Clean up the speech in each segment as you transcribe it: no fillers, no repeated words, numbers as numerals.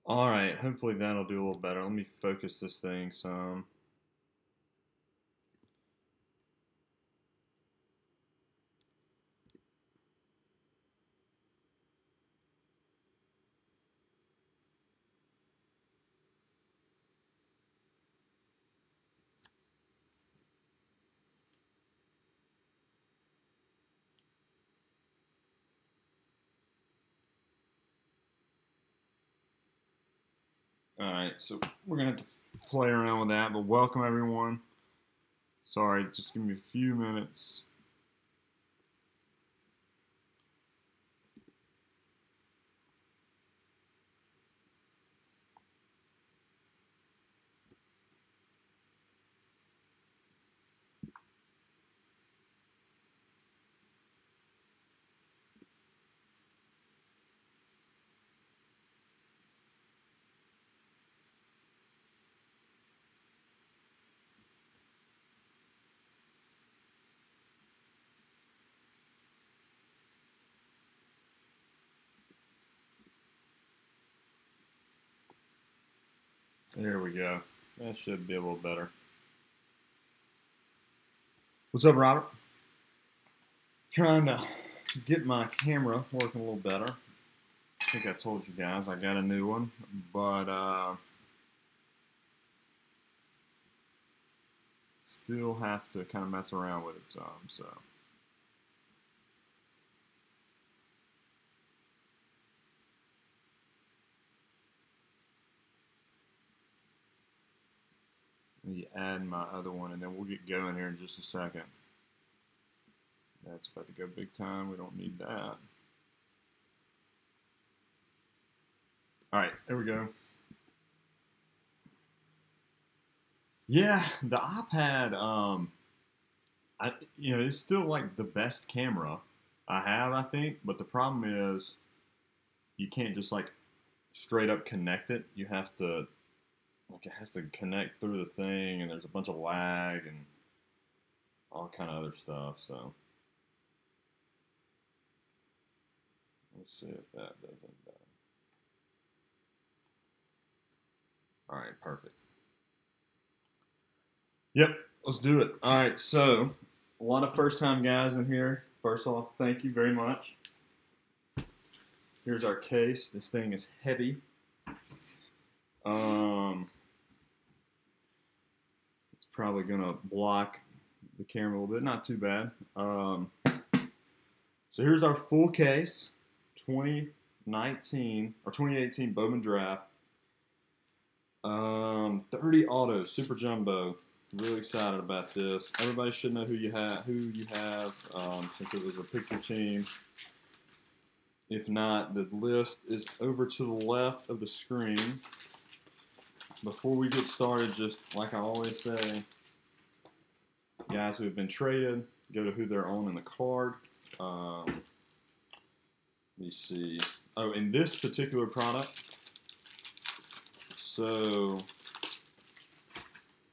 All right, hopefully that'll do a little better. Let me focus this thing some. All right, so we're gonna have to play around with that, but welcome everyone. Sorry, just give me a few minutes. There we go. That should be a little better. What's up, Robert? Trying to get my camera working a little better. I think I told you guys I got a new one, but still have to kind of mess around with it some. So let me add my other one, and then we'll get going here in just a second. That's about to go big time. We don't need that. All right, there we go. Yeah, the iPad, it's still like the best camera I have, I think. But the problem is you can't just like straight up connect it. You have to like it has to connect through the thing, and there's a bunch of lag and all kind of other stuff. So let's see if that does it better. All right, perfect. Yep, let's do it. All right, so a lot of first time guys in here. First off, thank you very much. Here's our case. This thing is heavy. It's probably gonna block the camera a little bit. Not too bad. So here's our full case, 2019 or 2018 Bowman Draft. 30 autos, super jumbo. Really excited about this. Everybody should know who you have. Since it was a picture team. If not, the list is over to the left of the screen. Before we get started, just like I always say, guys who have been traded, go to who they're on in the card. Let me see. Oh, in this particular product, so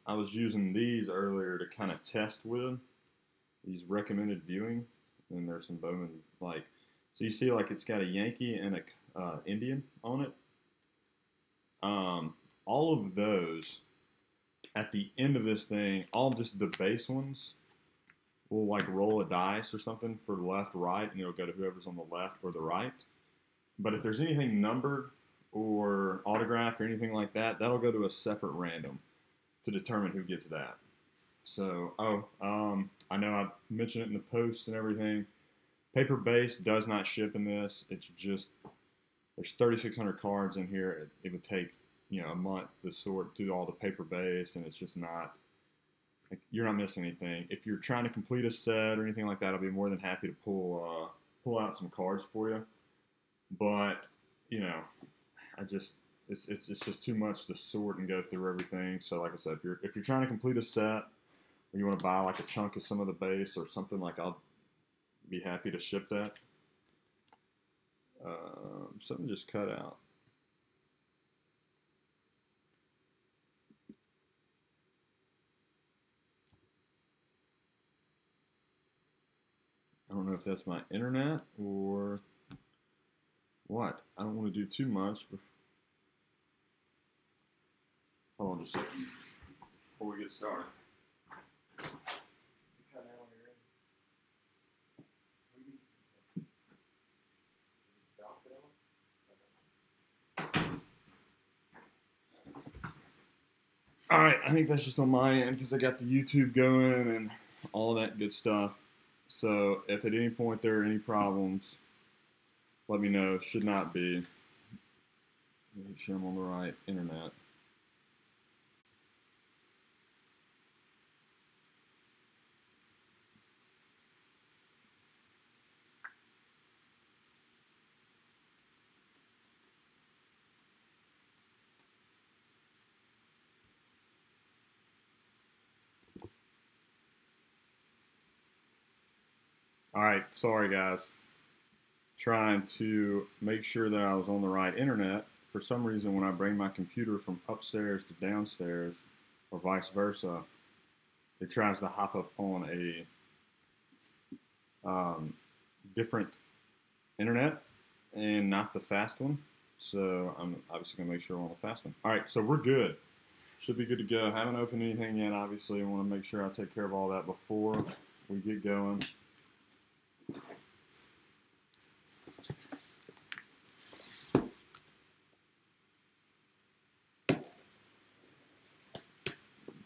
I was using these earlier to kind of test with these recommended viewing, and there's some Bowman like. So you see, like it's got a Yankee and a Indian on it. All of those at the end of this thing, all just the base ones will like roll a dice or something for left, right, and it'll go to whoever's on the left or the right. But if there's anything numbered or autographed or anything like that, that'll go to a separate random to determine who gets that. So, I know I mentioned it in the posts and everything. Paper base does not ship in this. It's just there's 3,600 cards in here. It would take a month to sort through all the paper base, and it's just not like you're not missing anything. If you're trying to complete a set or anything like that, I'll be more than happy to pull out some cards for you. But I just it's just too much to sort and go through everything. So like I said, if you're trying to complete a set or you want to buy like a chunk of some of the base or something, like I'll be happy to ship that. Something just cut out. I don't know if that's my internet or what. I don't want to do too much. just a second before we get started. Alright, I think that's just on my end because I got the YouTube going and all that good stuff. So if at any point there are any problems, let me know. Should not be. Make sure I'm on the right internet. Alright, sorry guys. Trying to make sure that I was on the right internet. For some reason, when I bring my computer from upstairs to downstairs, or vice versa, it tries to hop up on a different internet and not the fast one. So I'm obviously going to make sure we're on the fast one. Alright, so we're good. Should be good to go. Haven't opened anything yet, obviously. I want to make sure I take care of all that before we get going.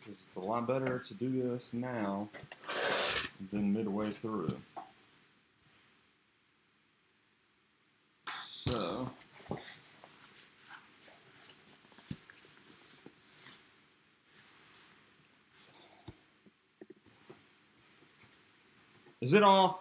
It's a lot better to do this now than midway through. So, is it off?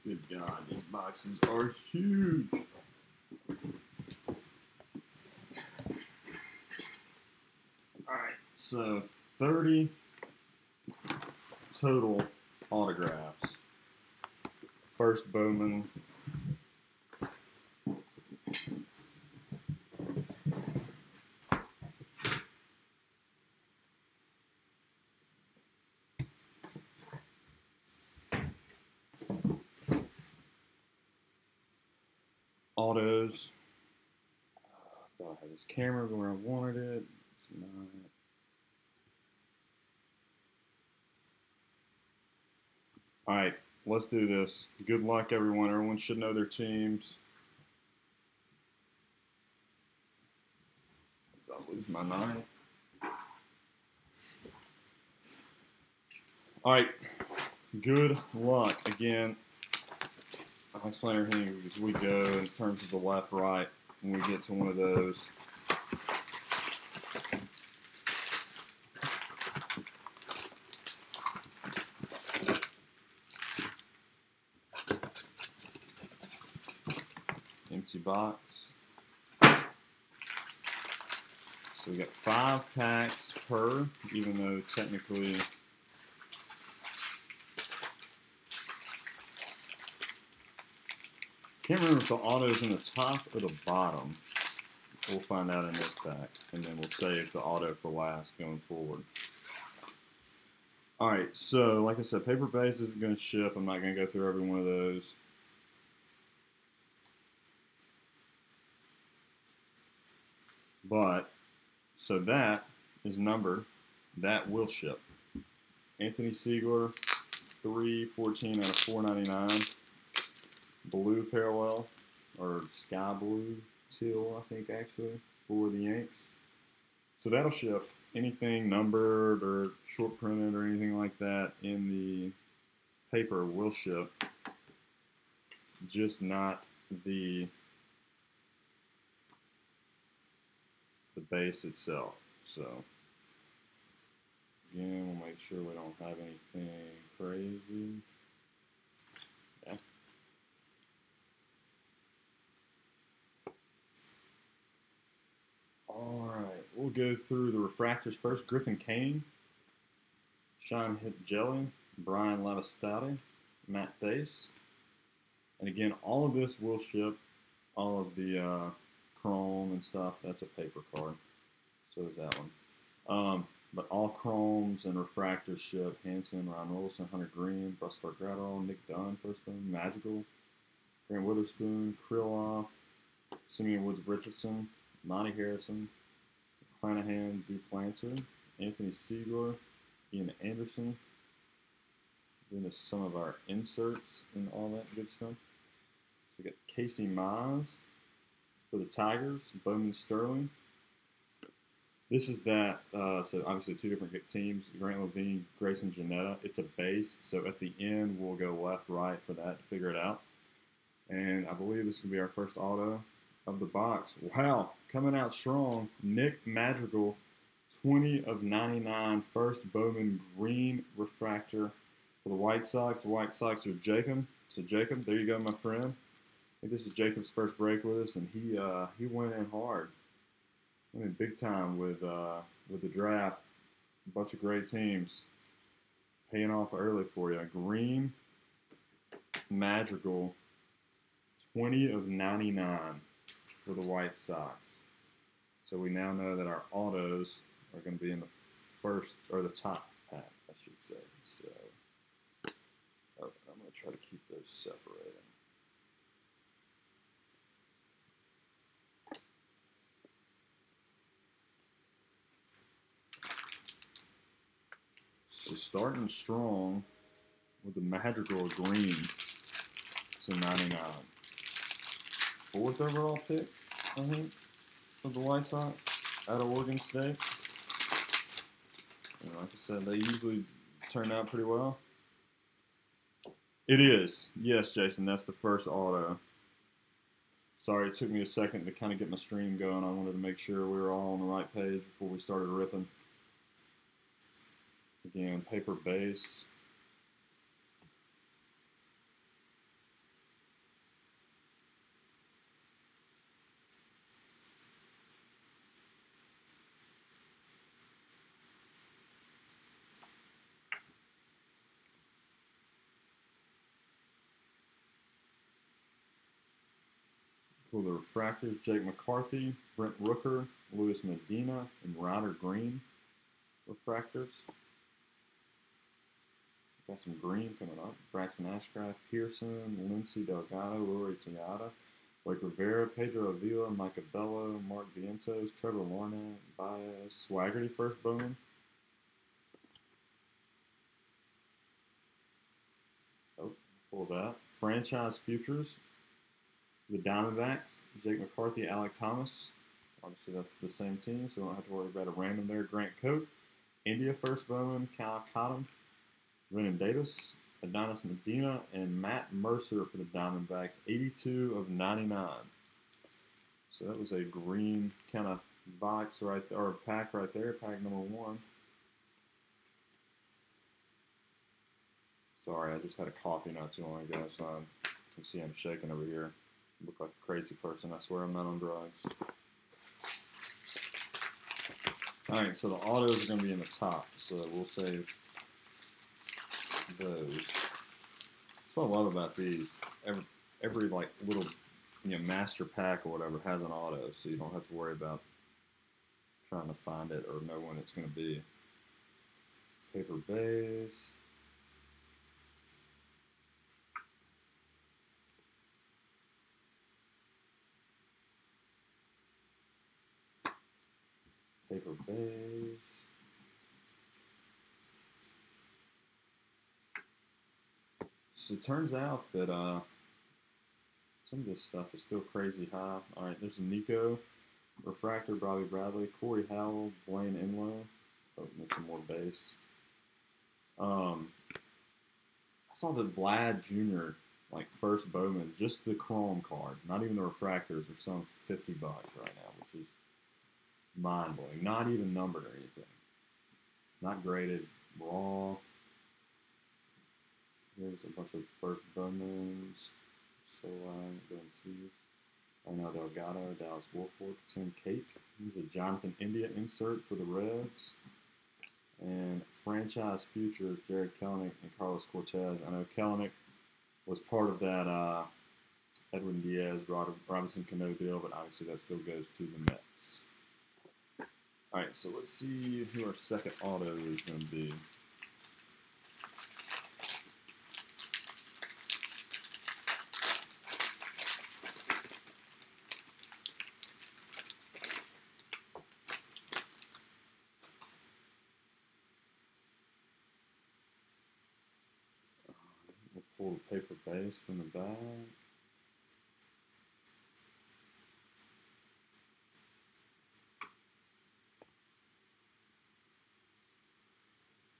Good God, these boxes are huge. Alright, so 30 total autographs. First Bowman. Autos. Do I have this camera where I wanted it? It's not. Alright, let's do this. Good luck, everyone. Everyone should know their teams. I'll lose my 9. Alright, good luck. Again, I'll explain everything as we go in terms of the left, right, when we get to one of those. Empty box. So we got 5 packs per, even though technically can't remember if the auto's in the top or the bottom. We'll find out in this pack, and then we'll save the auto for last going forward. Alright, so like I said, paper base isn't going to ship. I'm not going to go through every one of those. But, so that is numbered. That will ship. Anthony Siegler, 314 out of 499. Blue parallel, or sky blue teal, I think actually, for the Yanks. So that'll ship. Anything numbered or short printed or anything like that in the paper will ship. Just not the base itself. So again, we'll make sure we don't have anything crazy. Yeah. Alright, we'll go through the refractors first. Griffin Kane Shine Hit Jelly, Brian Lavastati, Matt Thace. And again, all of this will ship. All of the chrome and stuff, that's a paper card. So is that one. But all chromes and refractors ship. Hanson, Ryan Wilson, Hunter Green, Buster Grattel, Nick Dunn, first one, Magical, Grant Witherspoon, Krylov, Simeon Woods Richardson, Monty Harrison, Clanahan, Duplanter, Anthony Siegler, Ian Anderson. Doing some of our inserts and all that good stuff. So we got Casey Mize for the Tigers, Bowman Sterling. This is that, so obviously two different teams, Grant Levine, Grayson Janetta. It's a base, so at the end we'll go left, right for that to figure it out. And I believe this is going to be our first auto of the box. Wow, coming out strong. Nick Madrigal, 20 of 99, first Bowman green refractor for the White Sox. The White Sox are Jacob. So Jacob, there you go, my friend. I think this is Jacob's first break with us, and he went in hard. Went in big time with the draft. A bunch of great teams paying off early for you. Green Madrigal, 20 of 99 for the White Sox. So we now know that our autos are going to be in the first, or the top pack, I should say. So I'm going to try to keep those separated. So starting strong with the Madrigal green, so 99. Fourth overall pick, I think, of the White Sox out of Oregon State. And like I said, they usually turn out pretty well. It is. Yes, Jason, that's the first auto. Sorry, it took me a second to kind of get my stream going. I wanted to make sure we were all on the right page before we started ripping. Again, paper base. For the refractors, Jake McCarthy, Brent Rooker, Luis Medina, and Ryder Green refractors. Got some green coming up. Braxton Ashcraft, Pearson, Lindsey Delgado, Rory Tiata, Blake Rivera, Pedro Avila, Micah Bello, Mark Vientos, Trevor Lorna, Baez, Swaggerty first Bowman. Oh, pull that. Franchise Futures. The Diamondbacks, Jake McCarthy, Alec Thomas. Obviously, that's the same team, so we don't have to worry about a random there. Grant Cote, India first Bowman, Kyle Cottom, Renan Davis, Adonis Medina, and Matt Mercer for the Diamondbacks, 82 of 99. So that was a green kind of box right there, or pack right there, pack number 1. Sorry, I just had a coffee not too long ago, so I can see I'm shaking over here. I look like a crazy person. I swear I'm not on drugs. Alright, so the autos are going to be in the top, so we'll save those. That's what I love about these. Every like little master pack or whatever has an auto, so you don't have to worry about trying to find it or know when it's going to be. Paper base. Paper base. So it turns out that some of this stuff is still crazy high. All right, there's a Nico refractor, Bobby Bradley, Corey Howell, Blaine Enlow. Oh, make some more base. I saw the Vlad Jr. like first Bowman, just the chrome card, not even the refractors, are selling $50 right now, which is mind-blowing. Not even numbered or anything. Not graded, raw. There's a bunch of first Bowmans. So go and see this. Arnel Delgado, Dallas Wolford, Tim Kate. Here's a Jonathan India insert for the Reds. And franchise futures, Jared Kelenic and Carlos Cortez. I know Kelenic was part of that Edwin Diaz, Robinson Cano deal, but obviously that still goes to the Mets. All right, so let's see who our second auto is going to be. We'll pull the paper base from the bag.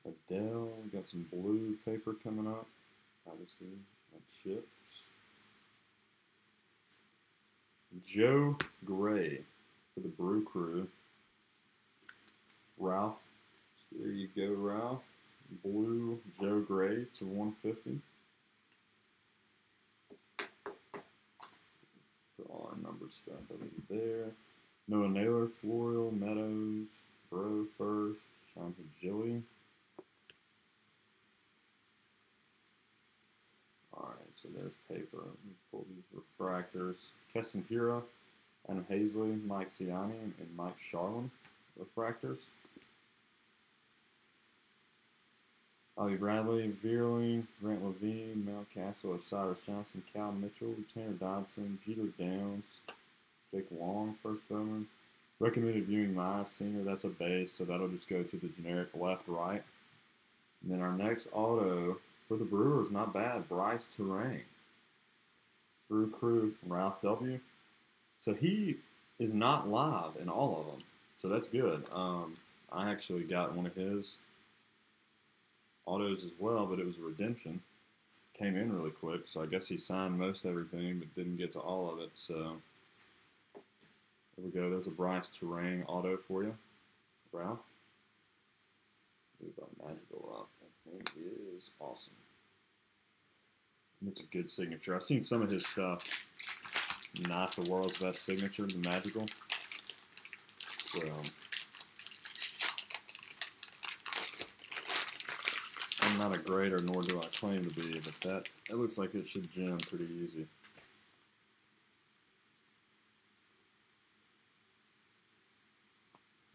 Adele, got some blue paper coming up. Obviously, that ships. Joe Gray for the Brew Crew. Ralph. So there you go, Ralph. Blue Joe Gray to 150. Put all our numbered stuff over there. Noah Naylor, Floral, Meadows, Bro first, Sean Gilly. Alright, so there's paper. Let me pull these refractors. Keston Hiura, Adam Hazley, Mike Ciani, and Mike Sharlin. Refractors. Ollie Bradley, Veerling, Grant Levine, Mel Castle, Osiris Johnson, Cal Mitchell, Tanner Dodson, Peter Downs, Jake Long, first Bowman. Recommended viewing my senior, that's a base, so that'll just go to the generic left, right. And then our next auto for the Brewers, not bad, Bryce Terang. Brew Crew, Ralph W. So he is not live in all of them, so that's good. I actually got one of his autos as well, but it was a redemption. Came in really quick, so I guess he signed most everything, but didn't get to all of it. So there we go. There's a Bryce Terang auto for you, Ralph. Move our magical up. That thing is awesome. It's a good signature. I've seen some of his stuff. Not the world's best signature, the magical. So I'm not a grader, nor do I claim to be, but that looks like it should gem pretty easy.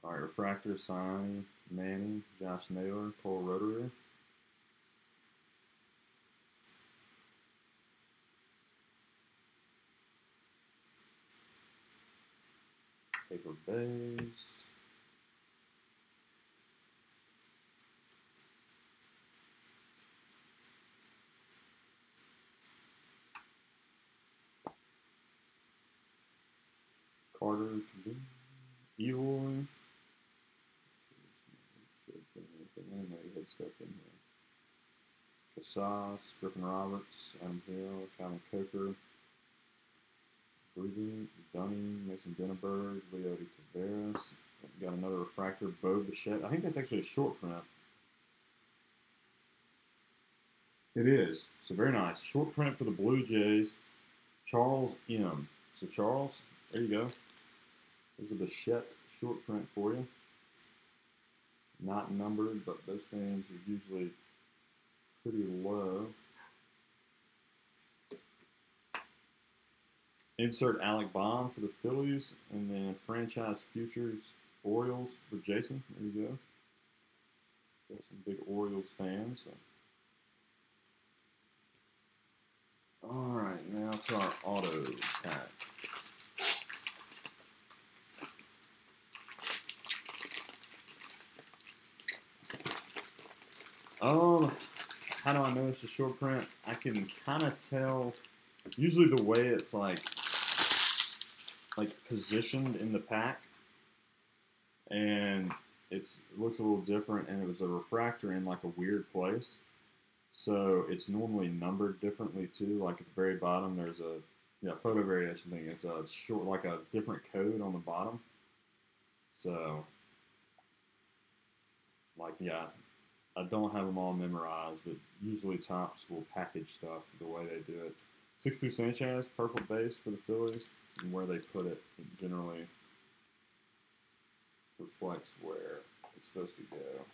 All right, refractor, Signey, Manning, Josh Naylor, Cole Roederer. Paper base. Carter, Eloy. Casas, Griffin Roberts, Adam Hill, Calvin Coker, Breeden, Dunning, Mason Denneberg, Leody Taveras. Got another refractor, Bo Bichette. I think that's actually a short print. It is. So very nice. Short print for the Blue Jays. Charles M. So Charles, there you go. There's a Bichette short print for you. Not numbered, but those things are usually pretty low. Insert Alec Bond for the Phillies, and then franchise futures Orioles for Jason. There you go. Got some big Orioles fans. So. All right, now to our auto pack. How do I know it's a short print? I can kind of tell. Usually the way it's like positioned in the pack, and it looks a little different, and it was a refractor in like a weird place, so it's normally numbered differently too. Like at the very bottom, there's a photo variation thing. It's a short, like a different code on the bottom. So I don't have them all memorized, but usually Topps will package stuff the way they do it. 6-2 Sanchez, purple base for the Phillies, and where they put it generally reflects where it's supposed to go.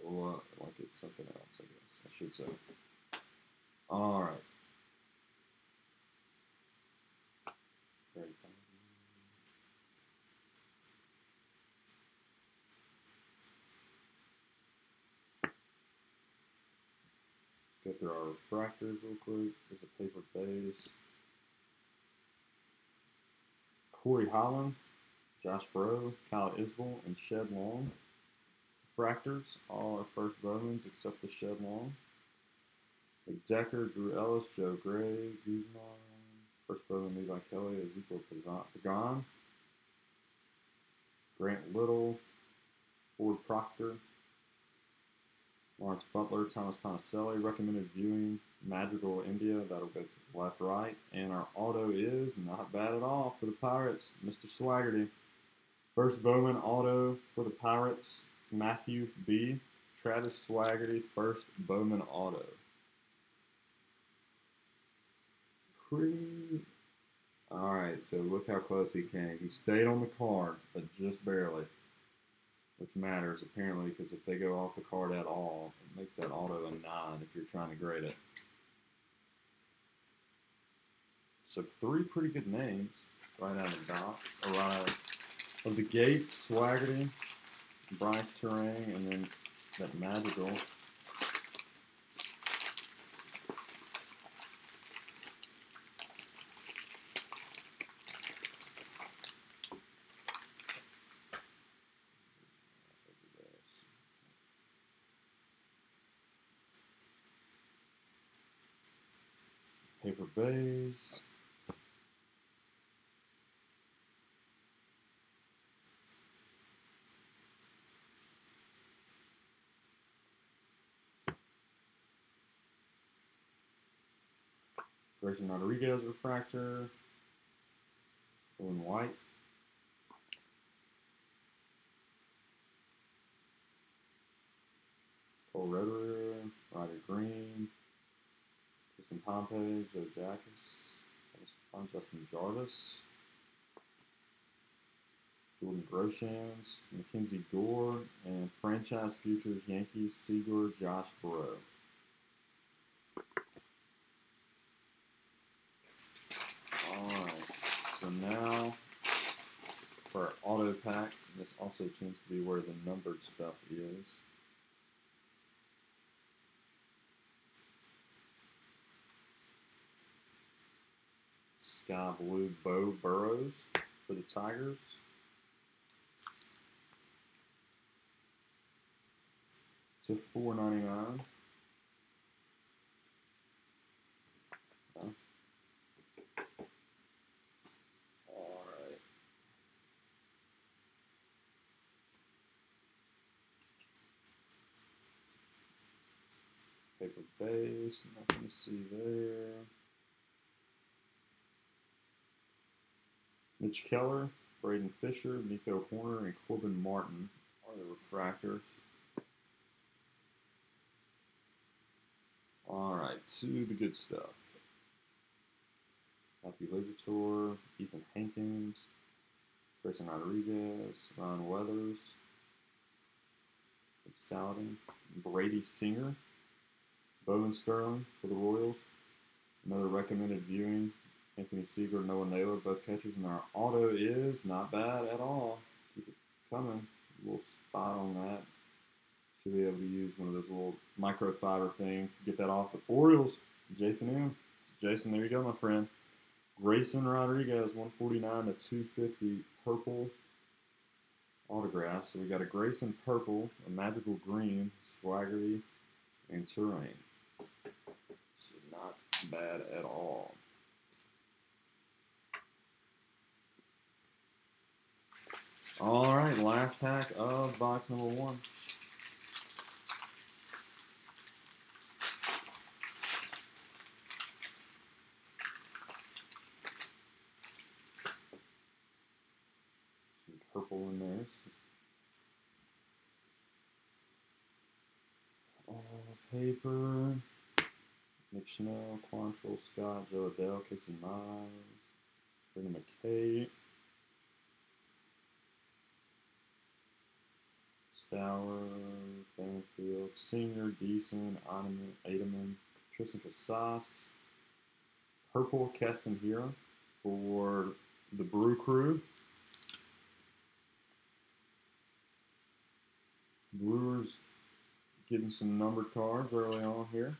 or like it's something else, I guess I should say. All right. Very fun. Let's go through our refractors real quick. There's a paper base. Corey Holland, Josh Breaux, Kyle Isbell, and Shed Long. Refractors, all are first Bowmans except the Shed Long. Decker, Drew Ellis, Joe Gray, Guzman, first Bowman Levi Kelly, Ezekiel Pagan, Grant Little, Ford Proctor, Lawrence Butler, Thomas Ponticelli, recommended viewing, Madrigal India, that'll go to the left, right, and our auto is not bad at all for the Pirates, Mr. Swaggerty. First Bowman auto for the Pirates, Matthew B. Travis Swaggerty, first Bowman auto. Pretty. All right, so look how close he came. He stayed on the card, but just barely, which matters apparently because if they go off the card at all, it makes that auto a 9 if you're trying to grade it. So 3 pretty good names right out of the dot, or right out of the gate. Swaggerty, Bryce Terang, and then that Madrigal. Paper base. Grayson Rodriguez refractor. Owen White. Cole Roederer, Ryder Green, Justin Pompey, Joe Jackus, Justin Jarvis, Jordan Groshans, Mackenzie Gore, and franchise futures Yankees Seager, Josh Breaux. Alright, so now for our auto pack, this also tends to be where the numbered stuff is. Sky Blue Bo Burrows for the Tigers. To $4.99. Okay. All right. Paper base, nothing to see there. Mitch Keller, Braden Fisher, Nico Horner, and Corbin Martin are the refractors. Alright, to the good stuff. Happy Ligator, Ethan Hankins, Grayson Rodriguez, Ron Weathers, Saladin, Brady Singer, Bowen Sterling for the Royals. Another recommended viewing, Anthony Seager, Noah Naylor, both catchers, and our auto is not bad at all. Keep it coming. A little spot on that. Should be able to use one of those little microfiber things to get that off. The Orioles, Jason M. Jason, there you go, my friend. Grayson Rodriguez, 149 to 250, purple autograph. So we got a Grayson purple, a magical green, Swaggerty, and Terrain. So not bad at all. All right, last pack of box number 1. Some purple in there. Paper. Nick Schnell, Quantrill, Scott, Joe Adele, Casey Mize, Brendan McKay, Stowers, Field, Senior, Deason, Ademan, Tristan Casas, Purple Keston Hero for the Brew Crew. Brewers getting some numbered cards early on here.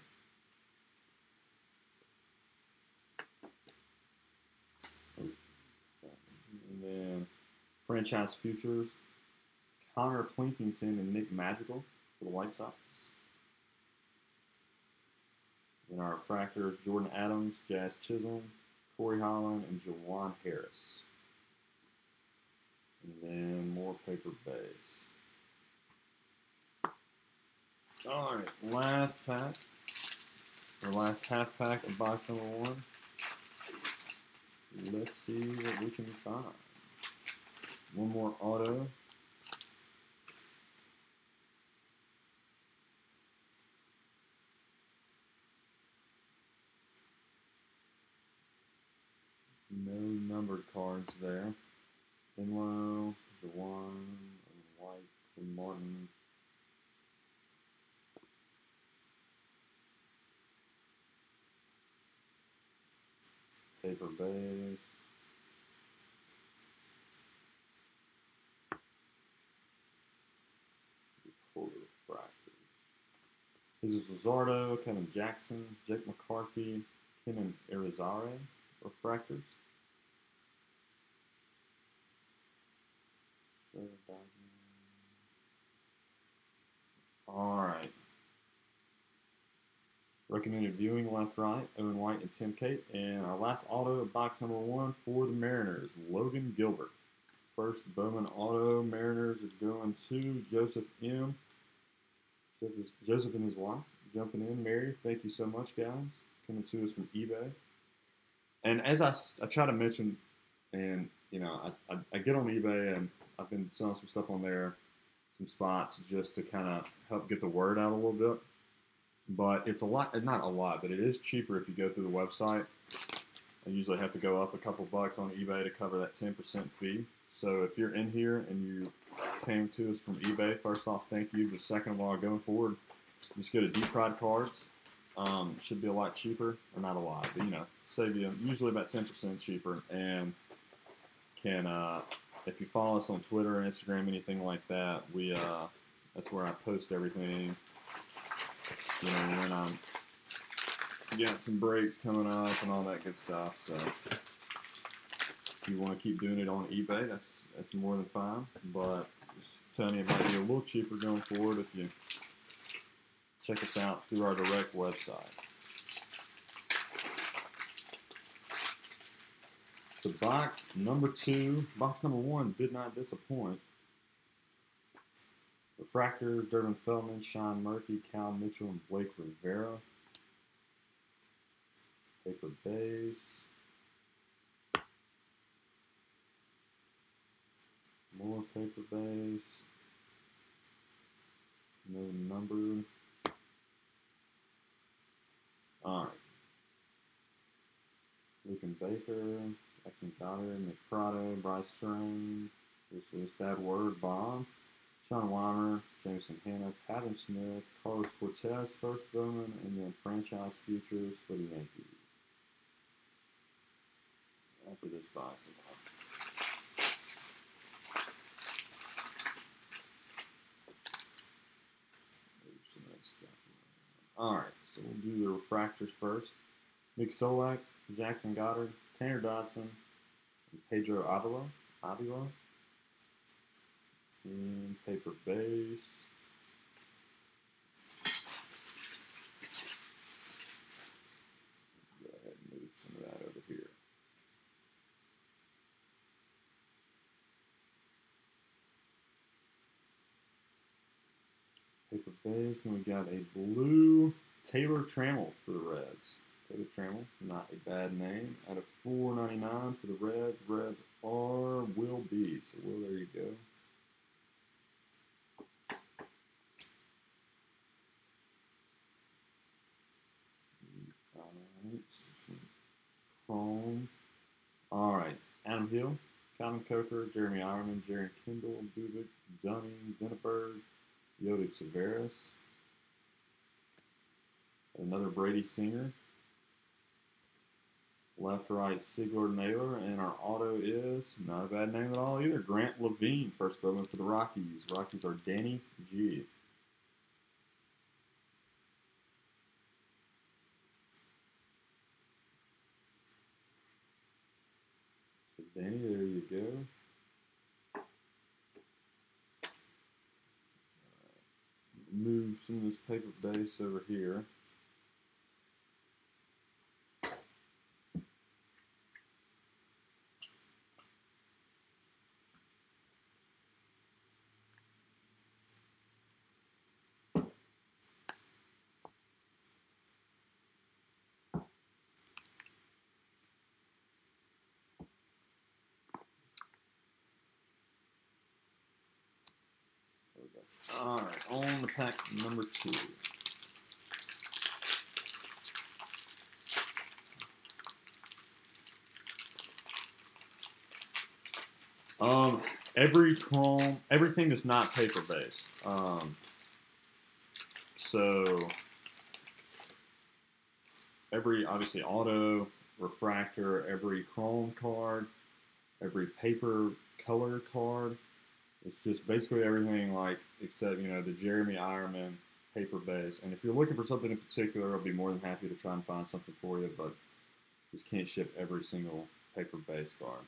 And then Franchise Futures, Connor Plinkington and Nick Magical for the White Sox. And our refractors, Jordan Adams, Jazz Chisholm, Corey Holland, and Jawan Harris. And then more paper base. All right, last pack, or last half pack of box number 1. Let's see what we can find. One more auto. No numbered cards there. Finlow, Jawan, White, and Martin. Paper base. Reporter fractors. Jesus Luzardo, Kevin Jackson, Jake McCarthy, Kenan Irizarry, refractors. All right. Recommended viewing left, right, Owen White and Tim Cape. And our last auto of box number 1 for the Mariners, Logan Gilbert. First Bowman auto Mariners is going to Joseph M. Joseph and his wife jumping in. Mary, thank you so much, guys. Coming to us from eBay. And as I try to mention, and you know, I get on eBay and I've been selling some stuff on there, some spots just to kind of help get the word out a little bit. But it's a lot, not a lot, but it is cheaper if you go through the website. I usually have to go up a couple bucks on eBay to cover that 10% fee. So if you're in here and you came to us from eBay, first off, thank you. But second of all, going forward, just go to Deep Fried Cards. Should be a lot cheaper, or not a lot, but you know, save you usually about 10% cheaper. And can if you follow us on Twitter, Instagram, anything like that, we that's where I post everything. You know, when I'm got some breaks coming up and all that good stuff. So if you want to keep doing it on eBay, that's more than fine. But just telling you, it might be a little cheaper going forward if you check us out through our direct website. So box number 2, box number 1 did not disappoint. Refractor, Durbin Feldman, Sean Murphy, Cal Mitchell, and Blake Rivera. Paper base. More paper base. No number. Alright. Lucan Baker, Jackson Goddard, Nick Prado, Bryce Strange. This is that word, Bob. Sean Weimer, Jameson Hanna, Patton Smith, Carlos Cortez, first Bowman, and then Franchise Futures for the Yankees. After this box. Alright, so we'll do the refractors first. Nick Solak, Jackson Goddard, Tanner Dodson, and Pedro Avila. And paper base. Go ahead and move some of that over here. Paper base. Then we got a blue Taylor Trammell for the Reds. Taylor Trammell, not a bad name. Out of $4.99 for the Reds. Reds are Will B. So Will, there you go. Chrome. All right. Adam Hill, Calvin Coker, Jeremy Ironman, Jaron Kendall, Bubik, Dunning, Denneberg, Yodi Severus. Another Brady Singer. Left, right, Sigurd Naylor, and our auto is not a bad name at all either. Grant Levine, first Bowman for the Rockies. Rockies are Danny G. So Danny, there you go. Move some of this paper base over here. All right, on the pack number 2. Every chrome, everything that's not paper based. So every obviously auto, refractor, every chrome card, every paper color card. It's just basically everything like except the Jeremy Ironman paper base. And if you're looking for something in particular, I'll be more than happy to try and find something for you. But just can't ship every single paper base card.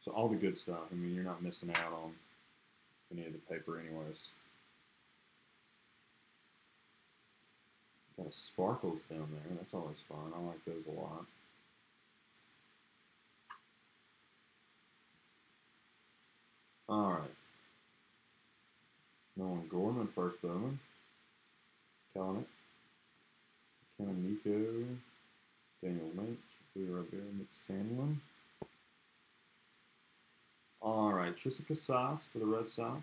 So all the good stuff. I mean, you're not missing out on any of the paper anyways. Got a sparkles down there. That's always fun. I like those a lot. All right. Nolan Gorman, first Bowman. Killing it. Kenna Nico. Daniel Lynch. Lee Rivera. Nick Sandlin. All right. Trisika Sauce for the Red Sox.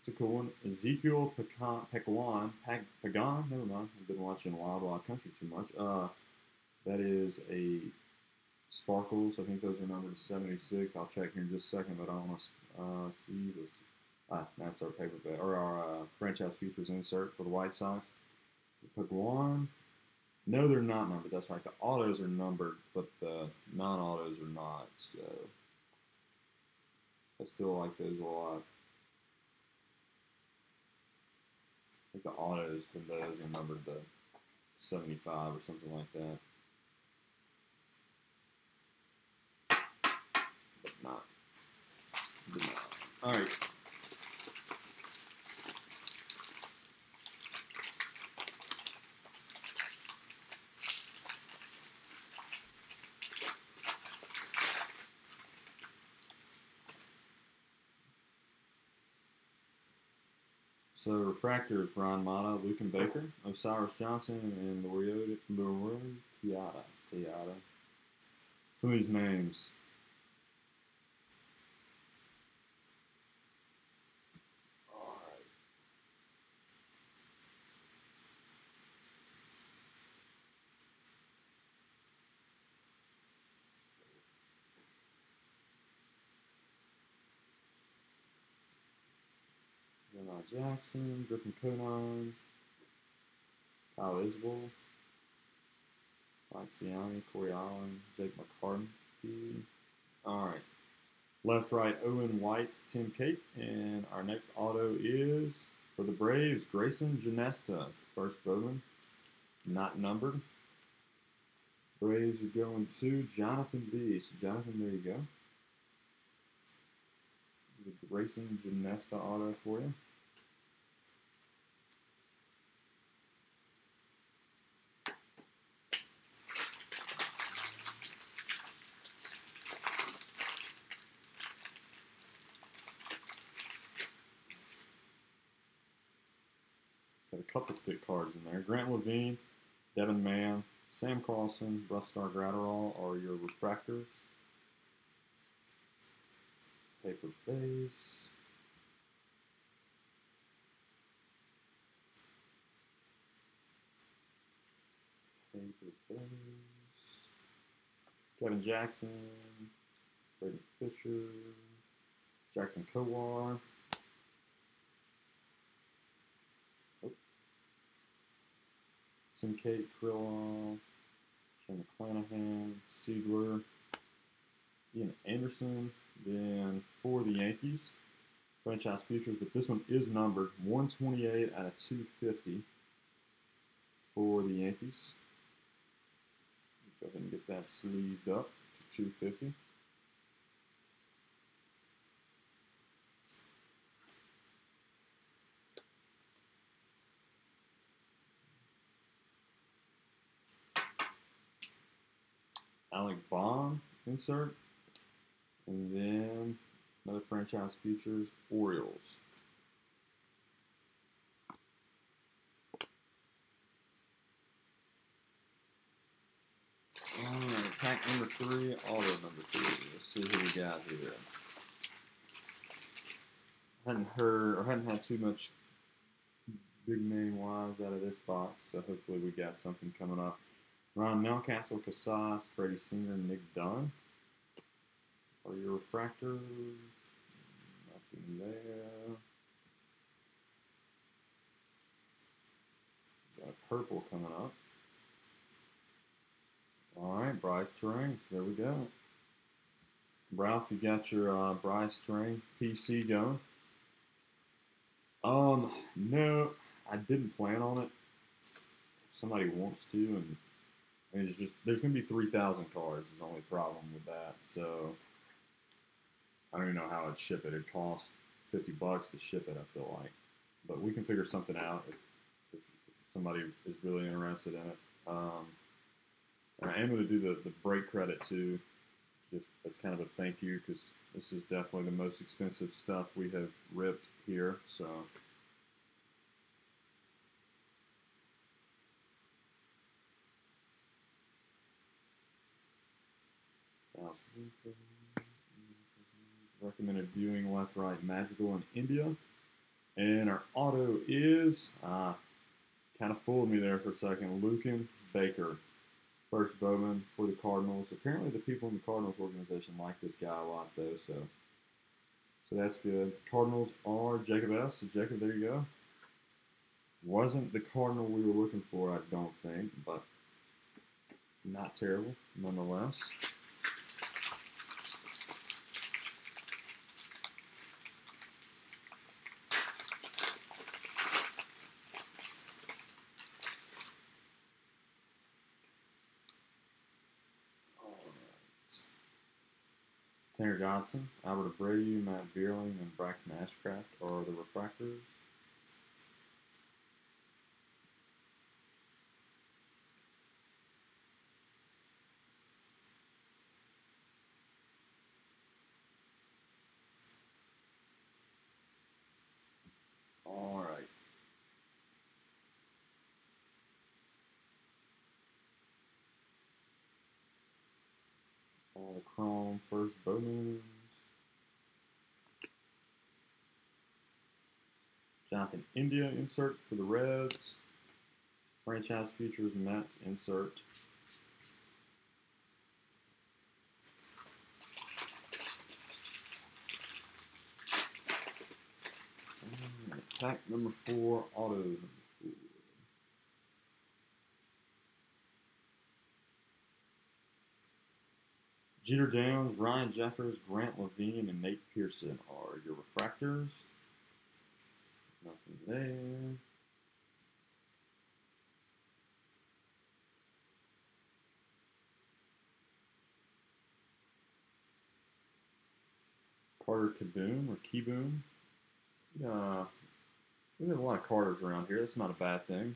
It's a cool one. Ezekiel Pagan. Never mind. I've been watching Wild Country too much. That is a Sparkles. I think those are numbered 76. I'll check here in just a second, but I want to see this. That's our paper bag, or our franchise futures insert for the White Sox. Pagan. No, they're not numbered. That's right. The autos are numbered, but the non-autos are not. So I still like those a lot. I think the autos for those are numbered to 75 or something like that. But not. All right. So refractor is Brian Mata, Lucan Baker, Osiris Johnson, and Leroy Tiata. Some of these names. Alright. Jonah Jackson, Griffin Conan, Kyle Isbell, Mike Ciani, Corey Allen, Jake McCarthy. Alright. Left, right, Owen White, Tim Cape. And our next auto is, for the Braves, Grayson Janesta. First Bowman, not numbered. Braves are going to Jonathan B. So, Jonathan, there you go. The Grayson Janesta auto for you. Got a couple thick cards in there. Grant Levine, Devin Mann, Sam Carlson, Rustar Gratterall are your refractors. Paper base. Paper base. Kevin Jackson, Brady Fisher, Jackson Kowar. Oh. Simcate Krylov, Shane McClanahan, Siegler, Ian Anderson. Then for the Yankees, franchise futures, but this one is numbered 128 out of 250 for the Yankees. Go ahead and get that sleeved up to 250. Alec Bond insert. And then another franchise futures, Orioles. Alright, pack number 3, auto number 3. Let's see who we got here. Hadn't had too much big name wise out of this box, so hopefully we got something coming up. Ron Mountcastle, Casas, Brady Singer, Nick Dunn. Are your refractors? Nothing there. Got a purple coming up. Alright, Bryce Terrain, so there we go. Ralph, you got your Bryce Terrain PC going? No, I didn't plan on it. If somebody wants to, and I mean, it's just, there's going to be 3,000 cards is the only problem with that, so I don't even know how I'd ship it. It'd cost $50 to ship it, I feel like. But we can figure something out if somebody is really interested in it. And I am going to do the break credit too, just as kind of a thank you, because this is definitely the most expensive stuff we have ripped here. So. Recommended viewing left, right, Magical in India. And our auto is, kind of fooled me there for a second, Lucan Baker. First Bowman for the Cardinals. Apparently the people in the Cardinals organization like this guy a lot though, so that's good. Cardinals are Jacob S. So Jacob, there you go. Wasn't the Cardinal we were looking for, I don't think, but not terrible nonetheless. Tanner Johnson, Albert Abreu, Matt Vierling, and Braxton Ashcraft are the refractors. All right. All the Chrome first Bowmans. Jonathan India insert for the Reds. Franchise futures Mets insert. Pack number 4, auto number 4. Jeter Downs, Ryan Jeffers, Grant Levine, and Nate Pearson are your refractors. Nothing there. Carter Kieboom or Keyboom. We have a lot of Carters around here. That's not a bad thing.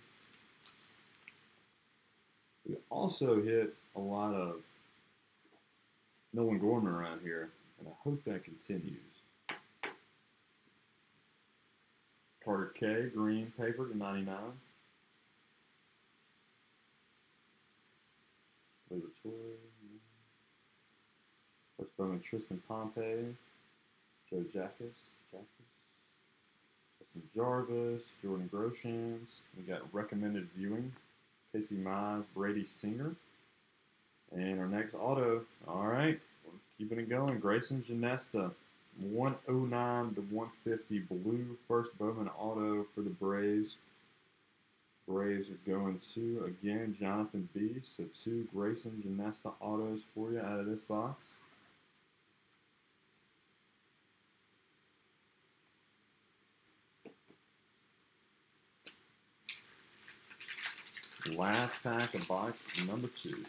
We also hit a lot of Nolan Gorman around here, and I hope that continues. Carter K, green paper to 99. First Bowman Tristan Pompey, Joe Jackus, Justin Jarvis, Jordan Groshans. We got recommended viewing, Casey Mize, Brady Singer. And our next auto, all right, we're keeping it going. Grayson Janesta, 109 to 150 blue first Bowman auto for the Braves. Braves are going to, again, Jonathan B. So 2 Grayson Janesta autos for you out of this box. Last pack of box number 2.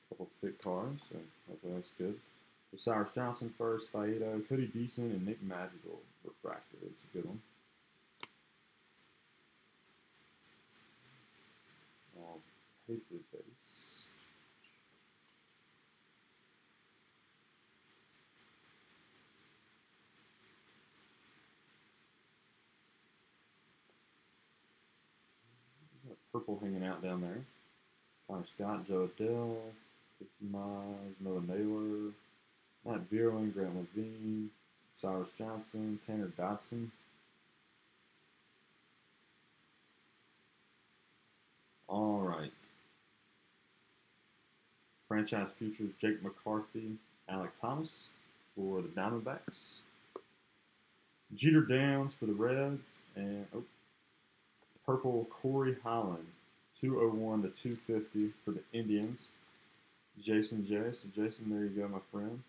Couple thick cards, so hopefully that's good. Cyrus Johnson first, Faedo, Cody Deason, and Nick Madrigal refractor. It's a good one. Paper base. Purple hanging out down there. Connor Scott, Joe Adell, Casey Mize, Noah Naylor, Matt Vierling, Grant Levine, Cyrus Johnson, Tanner Dodson. All right. Franchise futures, Jake McCarthy, Alec Thomas for the Diamondbacks. Jeter Downs for the Reds, and purple Corey Holland, 201 to 250 for the Indians. Jason J. So Jason, there you go, my friend.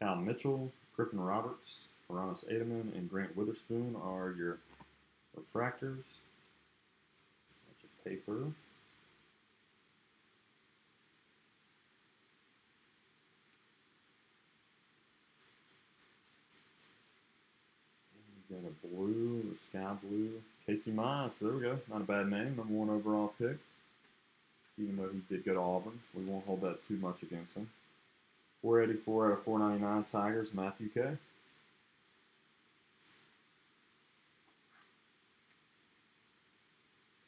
Cal Mitchell, Griffin Roberts, Aramis Ademan, and Grant Witherspoon are your refractors. That's your paper. And you got a blue or sky blue. Casey Mize, so there we go. Not a bad name. Number 1 overall pick. Even though he did go to Auburn, we won't hold that too much against him. 484 out of 499 Tigers, Matthew K.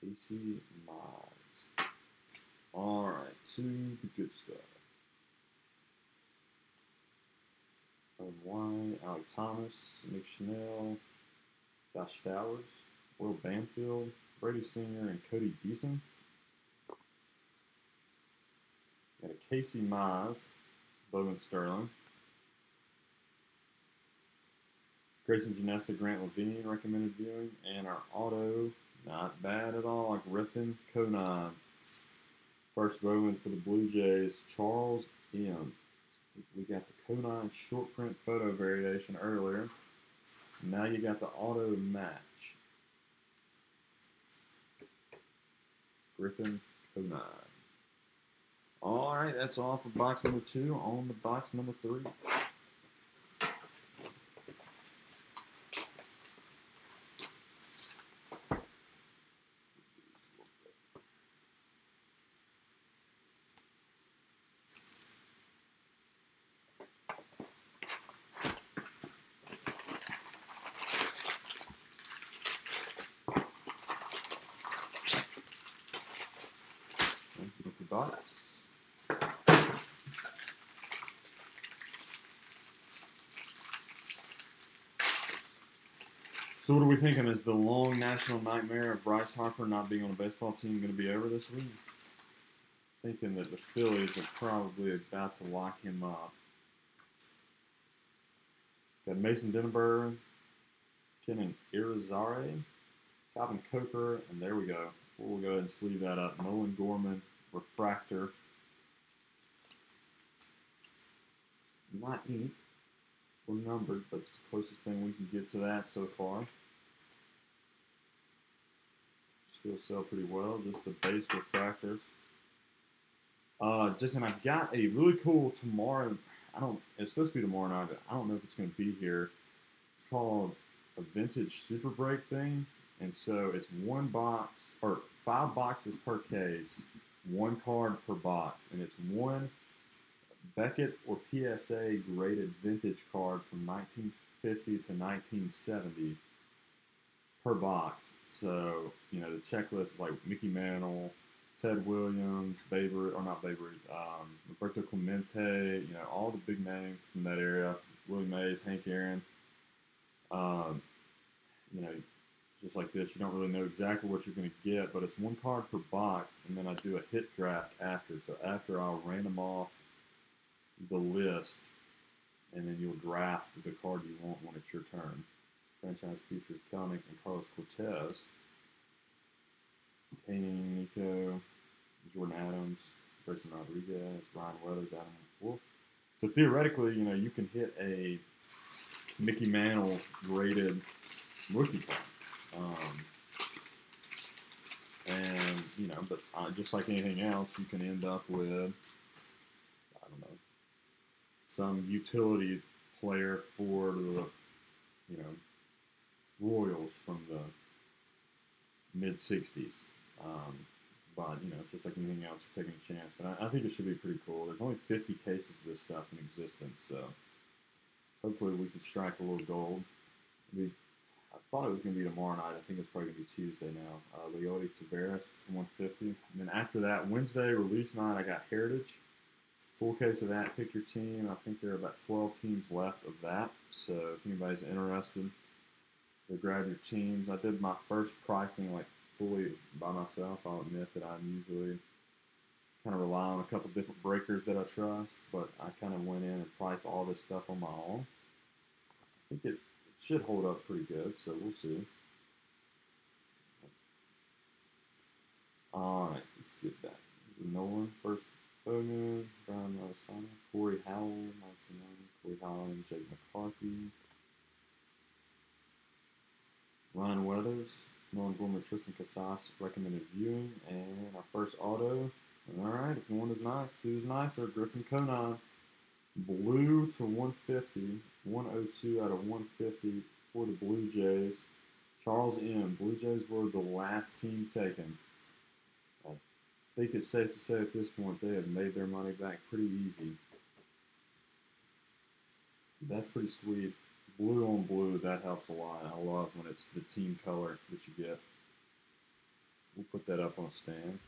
Casey Mize. All right, to the good stuff. Owen White, Alec Thomas, Nick Chanel, Josh Stowers, Will Banfield, Brady Sr., and Cody Deason. Got a Casey Mize, Bowman Sterling. Grayson Janesta, Grant Levine recommended viewing. And our auto, not bad at all, Griffin Conine. First Bowman for the Blue Jays, Charles M. We got the Conine short print photo variation earlier. Now you got the auto match. Griffin Conine. All right, that's all for box number 2. On to box number 3. Box. So what are we thinking? Is the long national nightmare of Bryce Harper not being on a baseball team going to be over this week? Thinking that the Phillies are probably about to lock him up. Got Mason Denneberg, Kenan Irizarry, Calvin Coker, and there we go. We'll go ahead and sleeve that up. Nolan Gorman, refractor. Not ink or numbered, but it's the closest thing we can get to that so far. Still sell pretty well, just the base refractors. Justin, I've got a really cool tomorrow. It's supposed to be tomorrow night, but I don't know if it's going to be here. It's called a vintage super break thing. And so it's 1 box, or 5 boxes per case, 1 card per box. And it's 1 Beckett or PSA graded vintage card from 150 to 1970 per box. So, you know, the checklist is like Mickey Mantle, Ted Williams, Babe Ruth, or not Babe Ruth, Roberto Clemente, you know, all the big names from that area, Willie Mays, Hank Aaron. Um, you know, just like this, you don't really know exactly what you're going to get, but it's one card per box, and then I do a hit draft after. So after, I'll random off the list, and then you'll draft the card you want when it's your turn. Franchise features Kelnick and Carlos Cortez, Kane, Nico, Jordan Adams, Grayson Rodriguez, Ryan Weathers, Adam Wolf. So theoretically, you know, you can hit a Mickey Mantle graded rookie card. And, you know, but just like anything else, you can end up with, I don't know, some utility player for the, you know, Royals from the mid-'60s. But, you know, it's just like anything else, you're taking a chance. But I think it should be pretty cool. There's only 50 cases of this stuff in existence, so hopefully we can strike a little gold. I thought it was going to be tomorrow night. I think it's probably going to be Tuesday now. Leody Taveras to 150. And then after that, Wednesday release night, I got Heritage. Full case of that. Pick your team. I think there are about 12 teams left of that. So if anybody's interested, to grab your teams. I did my first pricing like fully by myself. I'll admit that I usually kind of rely on a couple different breakers that I trust, but I kind of went in and priced all this stuff on my own. I think it should hold up pretty good, so we'll see. All right, let's get that. Nolan, first Bowman, Brian Ravasana, Corey Howell, Mike Simone, Corey Holland, Jake McCarthy, Ryan Weathers, Nolan Gorman, Tristan Casas, recommended viewing, and our first auto. All right, if one is nice, two is nicer. Griffin Conan, blue to 150, 102 out of 150 for the Blue Jays. Charles M. Blue Jays were the last team taken. I think it's safe to say at this point they have made their money back pretty easy. That's pretty sweet. Blue on blue, that helps a lot. I love when it's the team color that you get. We'll put that up on a stand.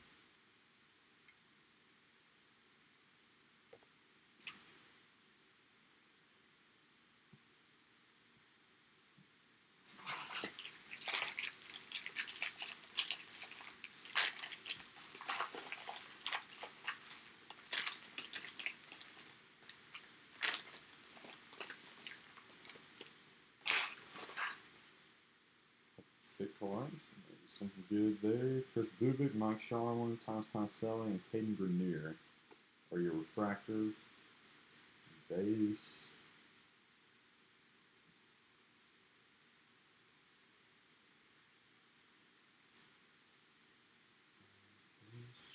Thick cards. Something good there. Chris Bubik, Mike Sharwin, Thomas Poncelli, and Caden Grenier are your refractors. Base.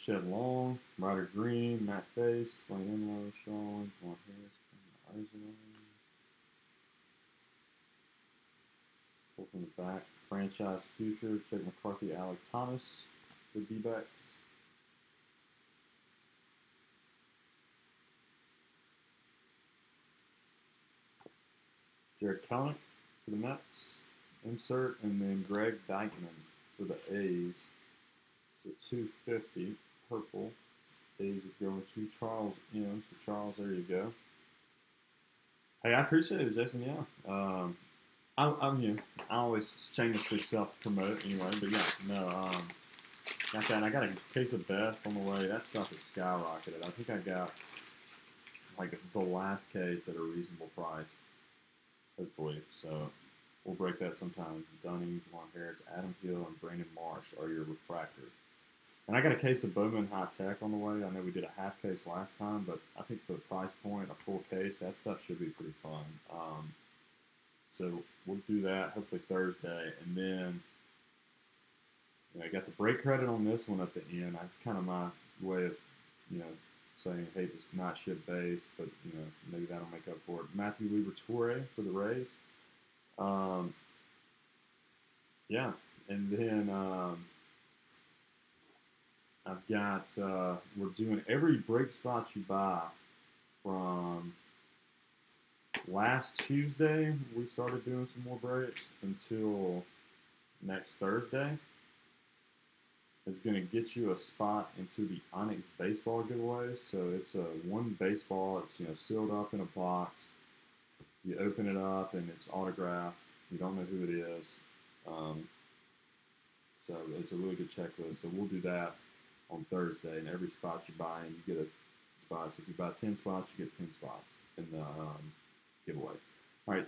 Shed Long, Ryder Green, Matt Face, Blaine Enlow, Sean, Juan Harris, Eisenhower. Pull from the back. Franchise future, Jake McCarthy, Alec Thomas, the D-backs. Jared Kelnick for the Mets, insert, and then Greg Dykman for the A's. So 250, purple. A's are going to Charles M. So Charles, there you go. Hey, I appreciate it, Jason. Yeah. I'm you know, I always shamelessly self-promote anyway, but yeah, no, got that. And I got a case of Best on the way. That stuff has skyrocketed. I think I got like the last case at a reasonable price, hopefully. So we'll break that sometime. Dunning, Juan Harris, Adam Hill, and Brandon Marsh are your refractors. And I got a case of Bowman High Tech on the way. I know we did a half case last time, but I think for the price point, a full case, that stuff should be pretty fun. So we'll do that hopefully Thursday. And then, you know, I got the break credit on this one at the end. That's kind of my way of, you know, saying, hey, it's not ship based, but, you know, maybe that'll make up for it. Matthew Liberatore for the Rays. Yeah. And then I've got, we're doing every break spot you buy from Last Tuesday, we started doing some more breaks until next Thursday. Is going to get you a spot into the Onyx baseball giveaway. So it's a one baseball. It's sealed up in a box. You open it up and it's autographed. You don't know who it is. So it's a really good checklist. So we'll do that on Thursday. And every spot you buy in, you get a spot. So if you buy 10 spots, you get 10 spots in the giveaway. All right.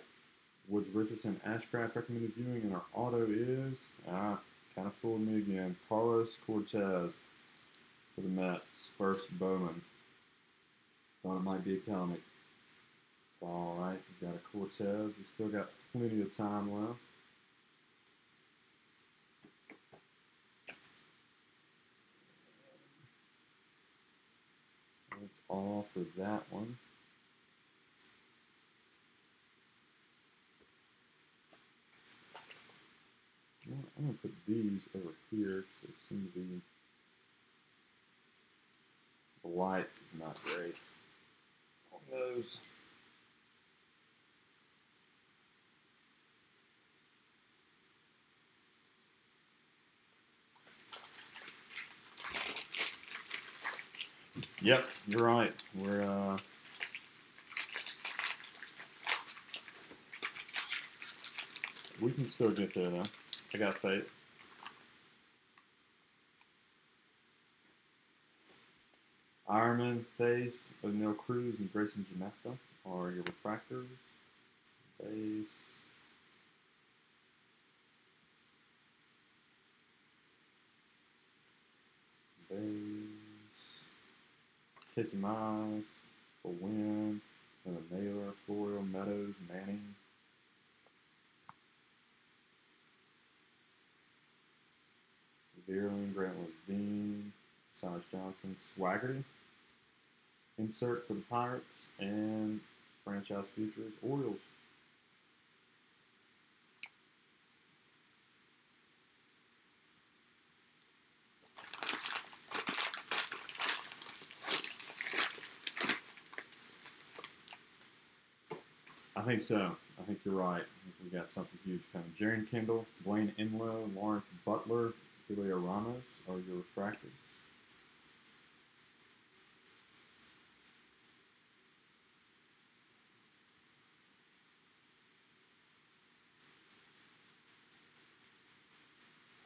Woods Richardson Ashcraft recommended viewing in our auto is kind of fooled me again. Carlos Cortez for the Mets. First Bowman. Thought it might be a comic. All right, we got a Cortez. We still got plenty of time left. That's all for that one. I'm going to put these over here because they seem to be, the light is not great on those. Yep, you're right. We can still get there though. I got faith. Ironman, Face, O'Neal Cruz, and Grayson Janesta are your refractors. Face. Casey Mize, for Win, and a Naylor, Florio, Meadows, Manning. Veerling, Grant Levine, Cyrus Johnson, Swaggerty. Insert for the Pirates, and franchise futures, Orioles. I think so. I think you're right. I think we got something huge coming. Jaron Kendall, Blaine Enlow, Lawrence Butler, Julio Ramos are your refractors.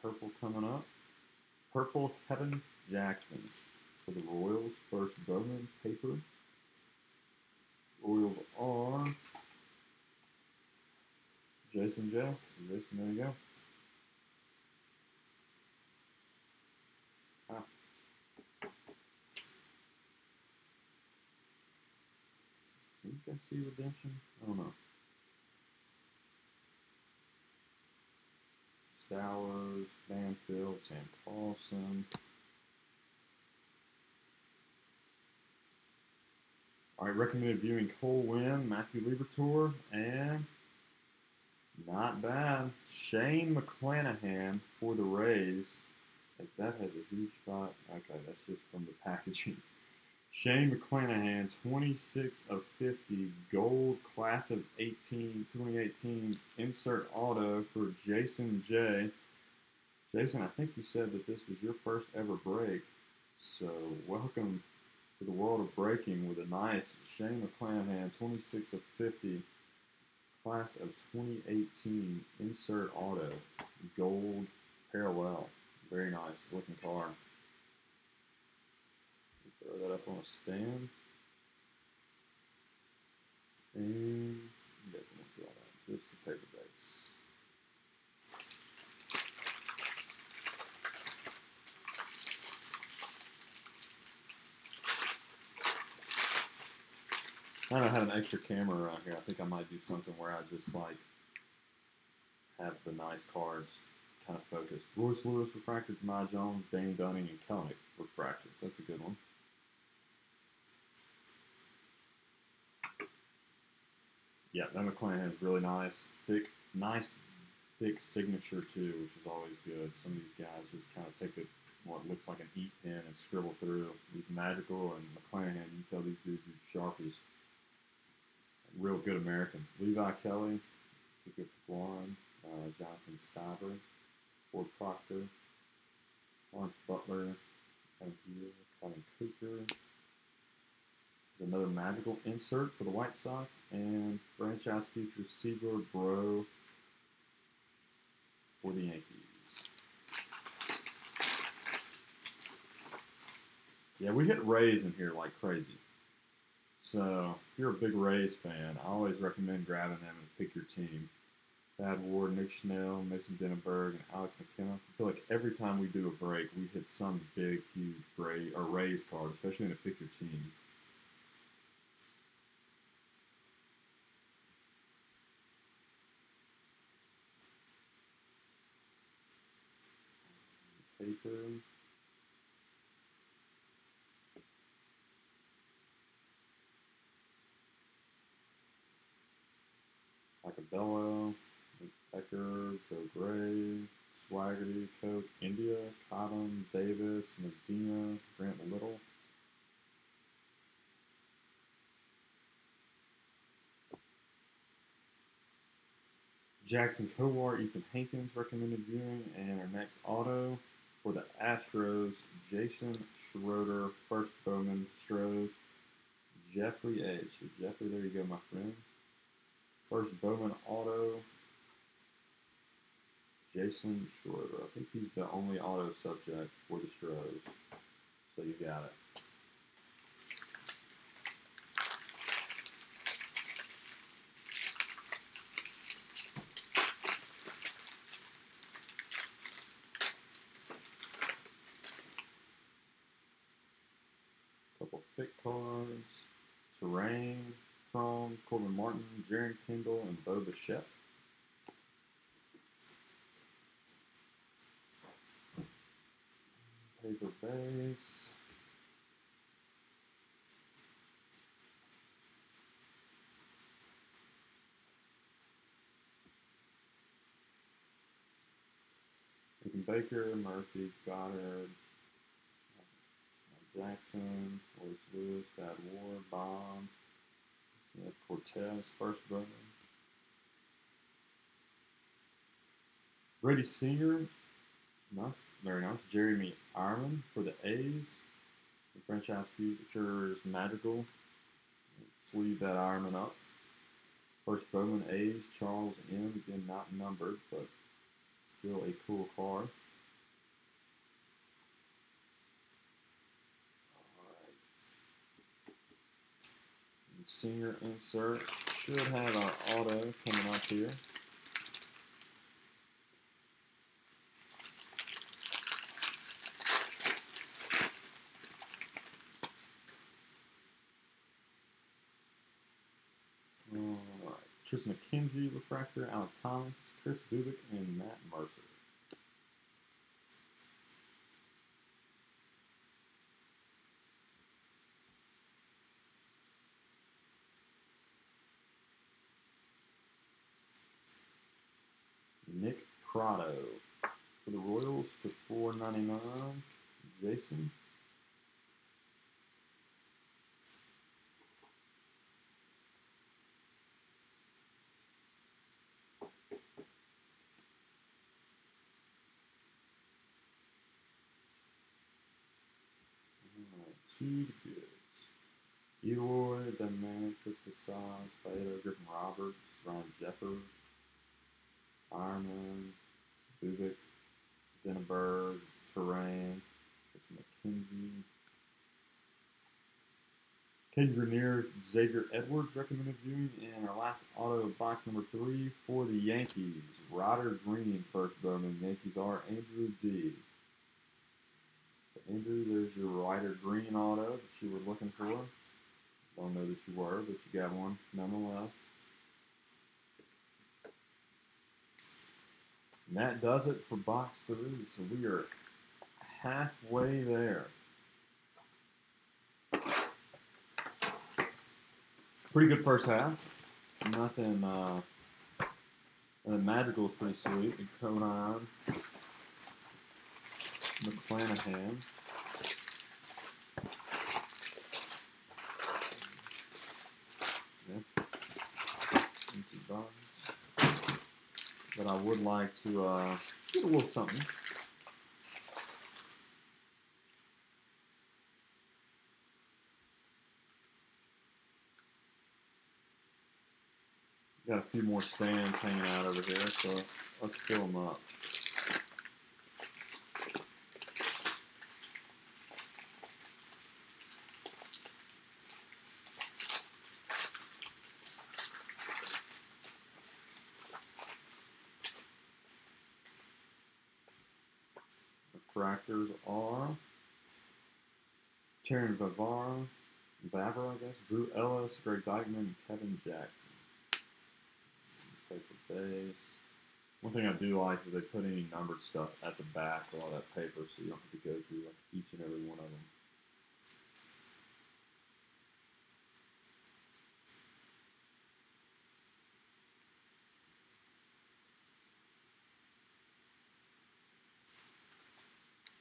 Purple coming up. Purple Kevin Jackson for the Royals. First Bowman paper. Royals are Jason J. So Jason, there you go. Did you guys see redemption? I don't know. Stowers, Banfield, Sam Paulson. All right, recommended viewing Cole Winn, Matthew Liberatore, and not bad, Shane McClanahan for the Rays. If that has a huge spot, okay, that's just from the packaging. Shane McClanahan, 26 of 50, gold, class of 2018, insert auto for Jason J. Jason, I think you said that this was your first ever break, so welcome to the world of breaking with a nice Shane McClanahan, 26 of 50, class of 2018, insert auto, gold, parallel. Very nice looking card. Throw that up on a stand. And just the paper base. I don't have an extra camera around here. I think I might do something where I just like have the nice cards kind of focused. Royce Lewis refractors, Jahmai Jones, Dane Dunning, and Kelnick refractors. That's a good one. Yeah, that McClanahan is really nice. Nice, thick signature too, which is always good. Some of these guys just kind of take what looks like an ink pen and scribble through. He's magical, and McClanahan, you can tell these dudes are Sharpies. real good Americans. Levi Kelly, it's a good one. Jonathan Stiver, Ford Proctor, Lawrence Butler, Kevin Hill, Kevin Cooper. There's another magical insert for the White Sox, and franchise future Seager Bro for the Yankees. Yeah, we hit Rays in here like crazy. So, if you're a big Rays fan, I always recommend grabbing them and pick your team. Thad Ward, Nick Schnell, Mason Denenberg, and Alex McKenna. I feel like every time we do a break, we hit some big, huge Rays card, especially in a pick your team. Paper. Acabello, Becker, Joe Gray, Swaggerty, Coke, India, Cotton, Davis, Medina, Grant Little. Jackson Kowar, Ethan Hankins recommended viewing, and our next auto for the Astros, Jason Schroeder, first Bowman, Stros, Jeffrey H. So Jeffrey, there you go, my friend. First Bowman auto, Jason Schroeder. I think he's the only auto subject for the Stros. So you got it. Couple thick cards. Terrain, Chrome, Corbin Martin, Jaron Kendall, and Bo Bichette. Paper base. Nathan Baker, Murphy, Goddard, Jackson, Horace Lewis, Thad Ward, Bob, Smith, Cortez, first Bowman. Brady Senior, nice, very nice. Jeremy Ironman for the A's. The franchise futures Magical. Sleeve that Ironman up. First Bowman A's, Charles M. Again, not numbered, but still a cool card. Senior insert. Should have our auto coming up here. Alright. Tristan McKenzie, refractor, Alec Thomas, Chris Bubik, and Matt Mercer. Nick Prado for the Royals to $4.99. Jason. Alright, two goods. Eloy, Demac, Chris Casas, Fader, Griffin Roberts, Ryan Jeffers, Ironman, Bubik, Denenberg, Terrain, Tristan McKenzie. Ken Grenier, Xavier Edwards recommended viewing, and our last auto box number 3 for the Yankees. Ryder Green, first Bowman. Yankees are Andrew D. So Andrew, there's your Ryder Green auto that you were looking for. Don't know that you were, but you got one nonetheless. And that does it for box 3. So we are halfway there. Pretty good first half. Nothing magical is pretty sweet. And Conan, McClanahan. Yeah. but I would like to get a little something. Got a few more stands hanging out over here, so let's fill them up. The fractors are Terran Vavra, I guess, Drew Ellis, Greg Dykeman, and Kevin Jackson. Paper base. One thing I do like is they put any numbered stuff at the back of all that paper, so you don't have to go through like each and every one of them.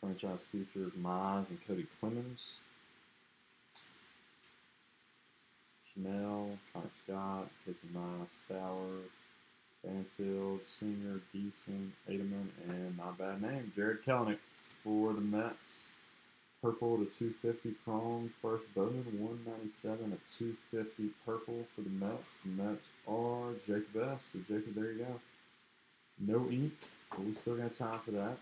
Franchise features Mize and Cody Clemens, Chanel, Connor Scott, Casey Mize, Stowers, Banfield, Senior, Deason, Ademan, and not bad name, Jared Kelenic for the Mets. Purple to 250 chrome. First Bowman 197 at 250 purple for the Mets. The Mets are Jacob S. So Jacob, there you go. No ink, but we still got time for that.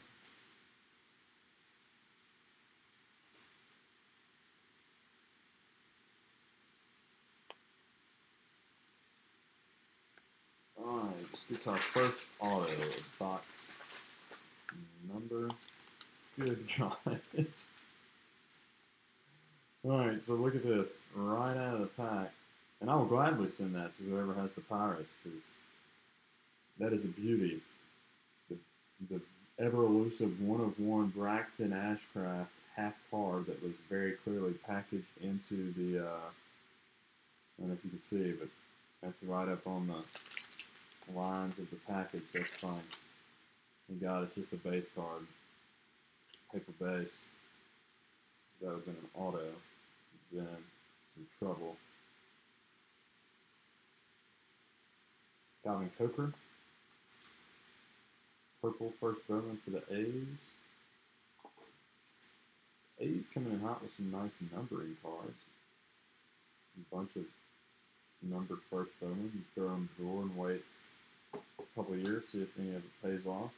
Alright, let's get to our first auto box number. Good God. Alright, so look at this. Right out of the pack. And I will gladly send that to whoever has the Pirates, because that is a beauty. The ever-elusive one-of-one Braxton Ashcraft half card that was very clearly packaged into the, I don't know if you can see, but that's right up on the lines of the package. That's fine. Thank God it's just a base card. Paper base. That would have been an auto. Then some trouble. Calvin Coker. Purple first Bowman for the A's. A's coming in hot with some nice numbering cards. A bunch of numbered first Bowman. You throw them in the drawer and wait a couple of years, see if any of it pays off.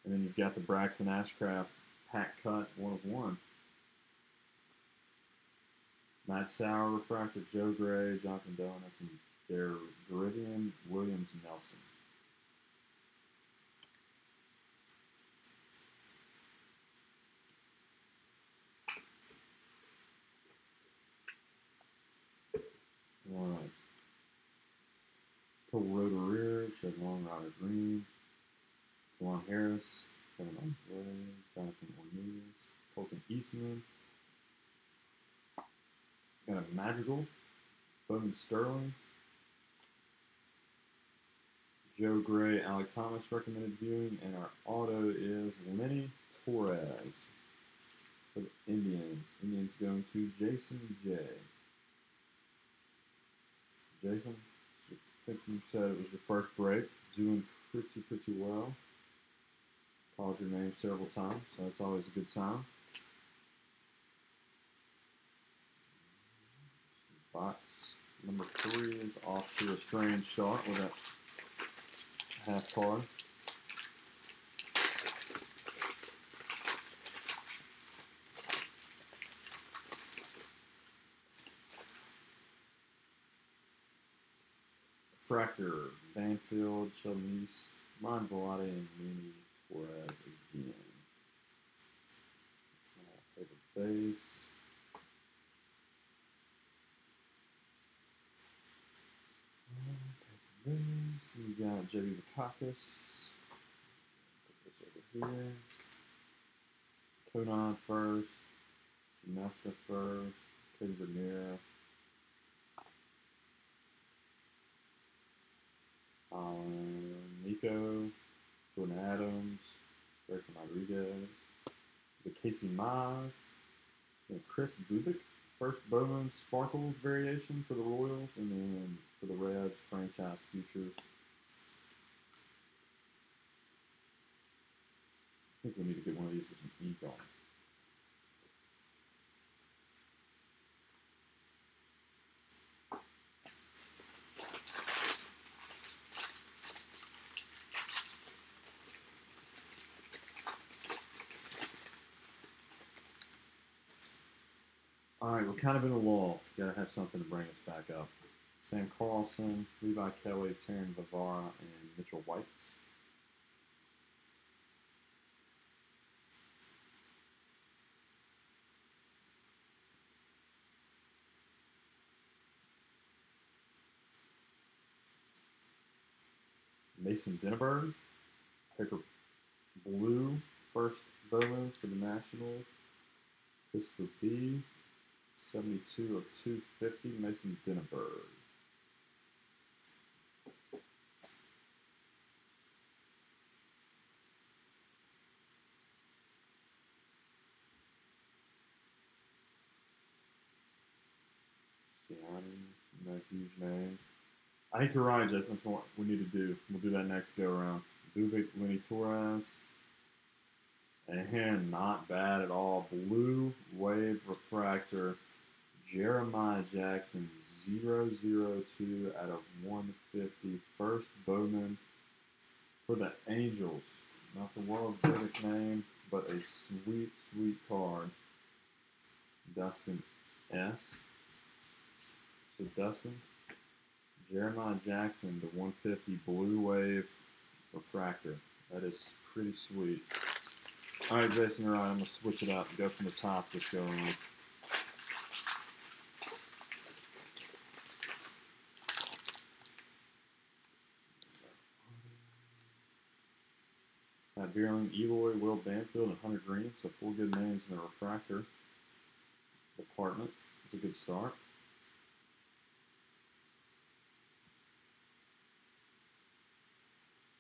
And then you've got the Braxton Ashcraft pack cut 1/1. Matt Sauer, refractor, Joe Gray, Jonathan Donis, and their Derivian Williams Nelson. Alright. Cole Roder, Shed Long, Ryder Green, Juan Harris, Kevin Osway, Jonathan Ornelas, Colton Eastman. Got a Madrigal, Bowman Sterling, Joe Gray, Alec Thomas recommended viewing, and our auto is Lenny Torres for the Indians. Indians going to Jason J. Jason, I think you said it was your first break. Doing pretty well. Called your name several times, so that's always a good sign. Box number 3 is off to a strange start with that half card. Fractor, Banfield, Sheldon East, Monvolati, and Mini Torres again. Paper base. Paper base. We got J.B. Bukakis. Put this over here. Kodon first. Nesta first. Cody Vernier. Nico, Jordan Adams, Grayson Rodriguez, the Casey Mize, and Chris Bubik, first Bowman Sparkles variation for the Royals, and then for the Reds, franchise futures. think we need to get one of these with some ink on it. All right, we're kind of in a lull. Got to have something to bring us back up. Sam Carlson, Levi Kelly, Taryn Bavara, and Mitchell White. Mason Denneberg, Picker Blue, first Bowman for the Nationals. Christopher B, 72 of 250, Mason Denneberg. No huge name. I think you're right, Jason. That's what we need to do. We'll do that next go around. Bubik, Lenny Torres. And not bad at all. Blue Wave Refractor. Jeremiah Jackson, 002 out of 150. First Bowman for the Angels. Not the world's biggest name, but a sweet, sweet card. Dustin S. So Dustin, Jeremiah Jackson, the 150 Blue Wave Refractor. That is pretty sweet. All right, Jason, you're right. I'm going to switch it up and go from the top this go around. Matt Bierling, Eloy, Will Banfield, and Hunter Green. So 4 good names in the refractor department. It's a good start.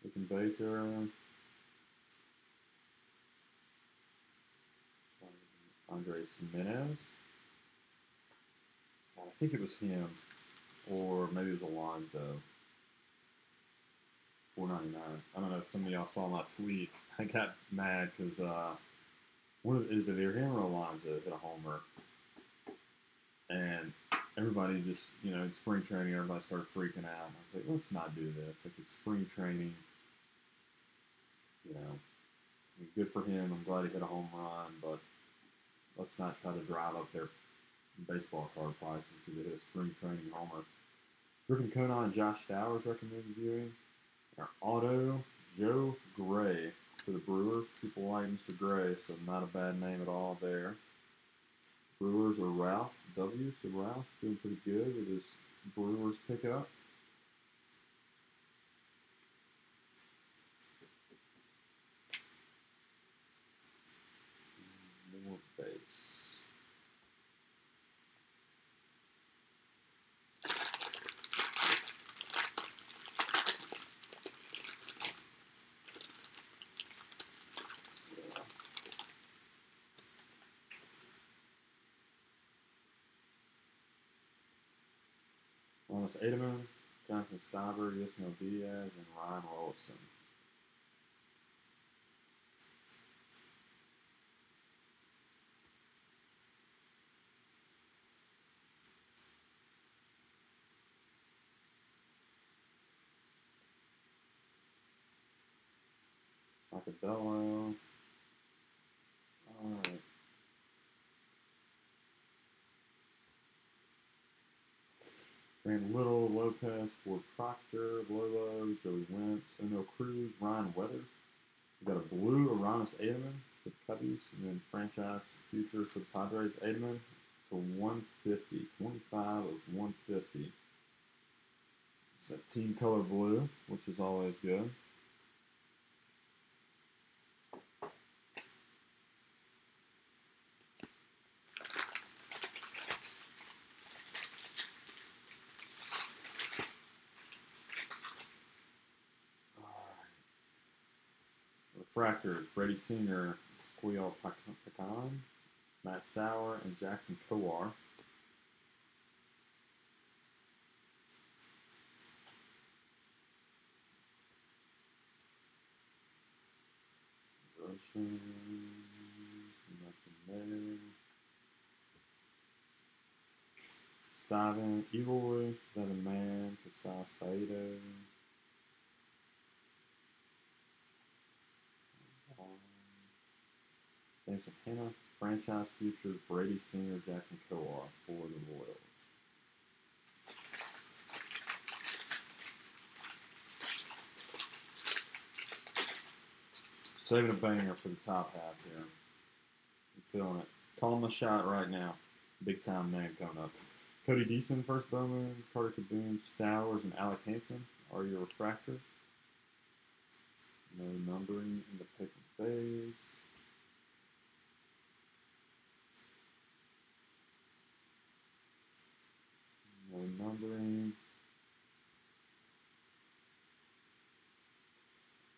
Looking Baker. Andres Jimenez. I think it was him. Or maybe it was Alonzo. $4.99. I don't know if some of y'all saw my tweet. I got mad because is it either him or Alonzo hit a homer, and everybody just in spring training everybody started freaking out. And I was like, let's not do this. Like, it's spring training. Good for him. I'm glad he hit a home run, but let's not try to drive up their baseball card prices because it is spring training homer. Griffin Conan and Josh Stowers recommended viewing. Our auto, Joe Gray for the Brewers. People like Mr. Gray, so not a bad name at all there. Brewers are Ralph W. So Ralph doing pretty good with his Brewers pickup. More base. Thomas Edelman, Jonathan Stauber, Yasmil Diaz, and Ryan Rollison. Macabello. Alright. Brandon Little, Lopez, Ford Proctor, Lolo, Joey Wentz, Uno Cruz, Ryan Weathers. We got a blue Uranus Edelman for the Cubbies, and then franchise future for the Padres Edelman to 150, 25 of 150. It's a team color blue, which is always good. Refractors, Brady Singer, Squeal Pecan, Matt Sauer, and Jackson Kowar. Nothing there. Steven, Eloy, Devin Man, Casas Fado. Thanks to Hannah, franchise futures, Brady Senior, Jackson Coar for the Royals. Saving a banger for the top half here. I'm feeling it. Calling my shot right now. Big time name coming up. Cody Deason, first Bowman, Carter Kaboom, Stowers, and Alec Hansen are your refractors. No numbering in the paper base. No numbering.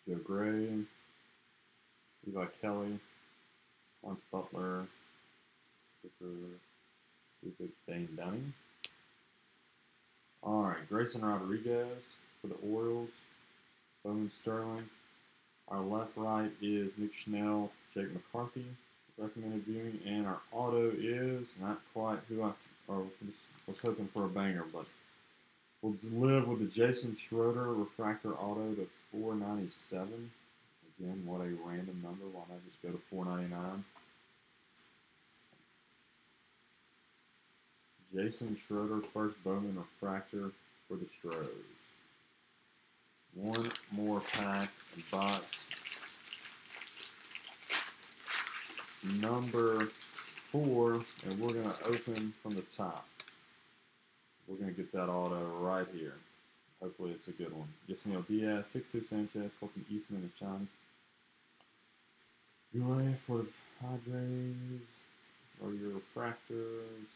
Joe Gray, Levi Kelly, Lance Butler, Dane Dunning. All right, Grayson Rodriguez for the Orioles, Bowman Sterling. Our left right is Nick Schnell, Jake McCarthy, recommended viewing, and our auto is not quite who I was hoping for a banger, but we'll live with the Jason Schroeder refractor auto to 497. Again, what a random number. Why not just go to 499? Jason Schroeder, first Bowman refractor for the Stros. One more pack and box. Number 4, and we're going to open from the top. We're going to get that auto right here. Hopefully it's a good one. Yasniel Diaz, 6'2" Sanchez, Colton Eastman is Johnny. UA for the Padres are your refractors.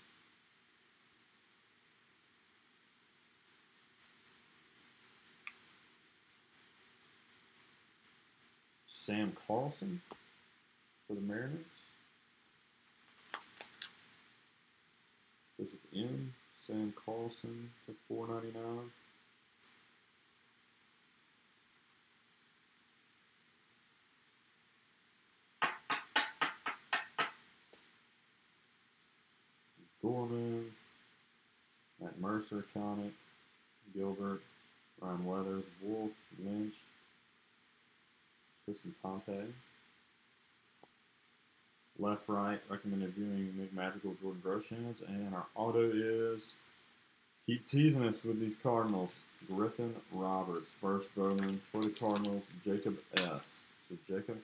Sam Carlson for the Mariners. This is M. Sam Carlson to 499. Gorman, Matt Mercer, Connick, Gilbert, Ryan Weathers, Wolf, Lynch, Tristan Pompey. Left, right, recommended viewing Nick Magical, Jordan Groshans, and our auto is, keep teasing us with these Cardinals, Griffin Roberts, first Bowman for the Cardinals, Jacob S. So Jacob,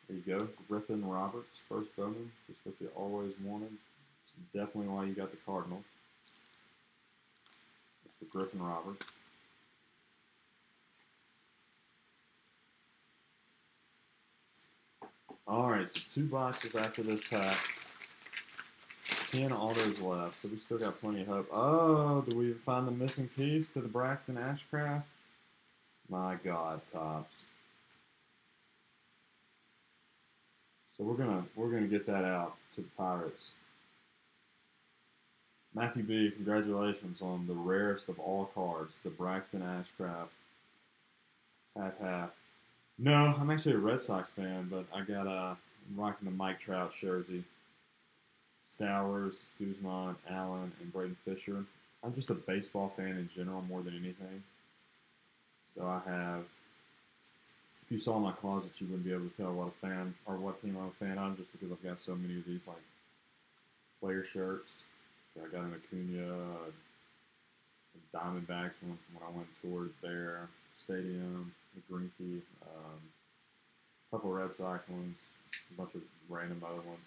there you go, Griffin Roberts, first Bowman, just what you always wanted. It's definitely why you got the Cardinals. That's the Griffin Roberts. Alright, so 2 boxes after this pack. 10 autos left, so we still got plenty of hope. Oh, do we find the missing piece to the Braxton Ashcraft? My God, Topps. So we're gonna get that out to the Pirates. Matthew B, congratulations on the rarest of all cards, the Braxton Ashcraft half. No, I'm actually a Red Sox fan, but I'm rocking the Mike Trout jersey. Stowers, Guzman, Allen, and Braden Fisher. I'm just a baseball fan in general more than anything. So I have, if you saw my closet, you wouldn't be able to tell what team I'm a fan of, just because I've got so many of these like player shirts. I got an Acuna, Diamondbacks when I went and toured their stadium, the Greenkey, a couple Red Sox ones, a bunch of random other ones.